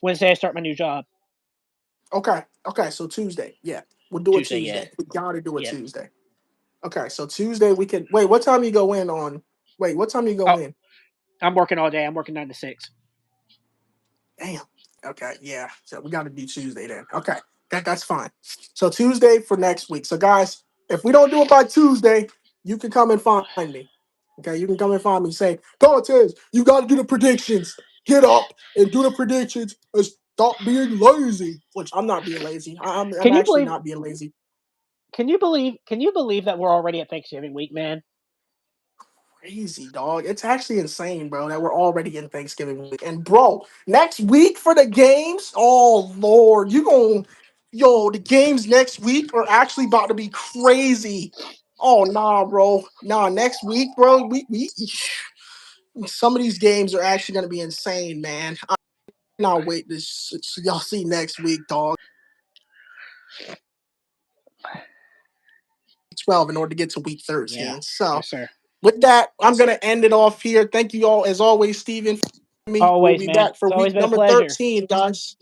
Wednesday I start my new job. Okay. So Tuesday. Yeah, we'll do it Tuesday, yeah, Tuesday. We gotta do it yeah. Tuesday. Okay. So Tuesday we can wait. What time you go in on? Wait. What time you go Oh, in? I'm working all day. I'm working 9 to 6. Damn. Okay. Yeah. So we got to do Tuesday then. Okay. That's fine. So Tuesday for next week. So guys, if we don't do it by Tuesday, you can come and find me. Okay. You can come and find me. Say, Cortez, you got to do the predictions. Get up and do the predictions and stop being lazy. Which I'm not being lazy. I'm Can you actually believe? not being lazy. Can you believe? Can you believe that we're already at Thanksgiving week, man? Crazy, dog. It's actually insane, bro, that we're already in Thanksgiving week. And bro, next week for the games, oh Lord, the games next week are actually about to be crazy. Oh nah, bro. Nah, next week, bro, we some of these games are actually gonna be insane, man. I cannot wait to y'all see next week, dog. 12 in order to get to week Yeah. 13. So Yes, sir. with that, I'm gonna end it off here. Thank you all as always, Steven. We'll Always, be man. back for It's always week been a number pleasure. 13, guys.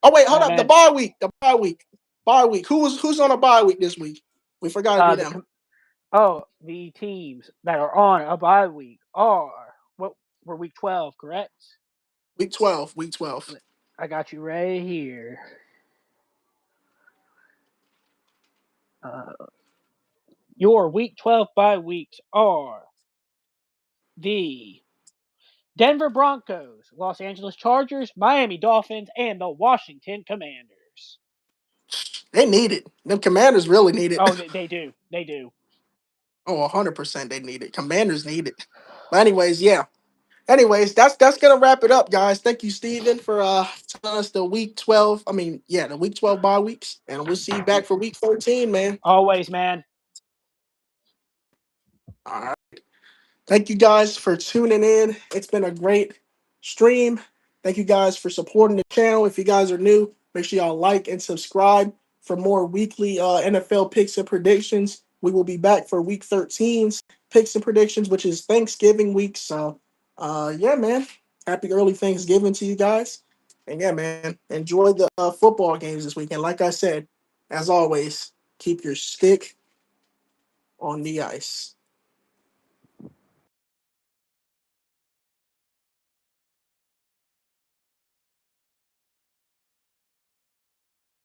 Oh wait, All hold right, up. The man. bye week. The bye week. Bye week. Who's on a bye week this week? We forgot to do them. The teams that are on a bye week are what we're week 12, correct? Week 12. Week 12. I got you right here. Uh, your week 12 bye weeks are the Denver Broncos, Los Angeles Chargers, Miami Dolphins, and the Washington Commanders. They need it. The Commanders really need it. Oh, they do. They do. Oh, 100% they need it. Commanders need it. But anyways, yeah. Anyways, that's gonna wrap it up, guys. Thank you, Steven, for telling us the week 12. I mean, yeah, the week 12 bye weeks. And we'll see you back for week 13, man. Always, man. All right. Thank you guys for tuning in. It's been a great stream. Thank you guys for supporting the channel. If you guys are new, make sure y'all like and subscribe for more weekly NFL picks and predictions. We will be back for week 13's picks and predictions, which is Thanksgiving week. So, yeah, man. Happy early Thanksgiving to you guys. And yeah, man, enjoy the football games this weekend. Like I said, as always, keep your stick on the ice.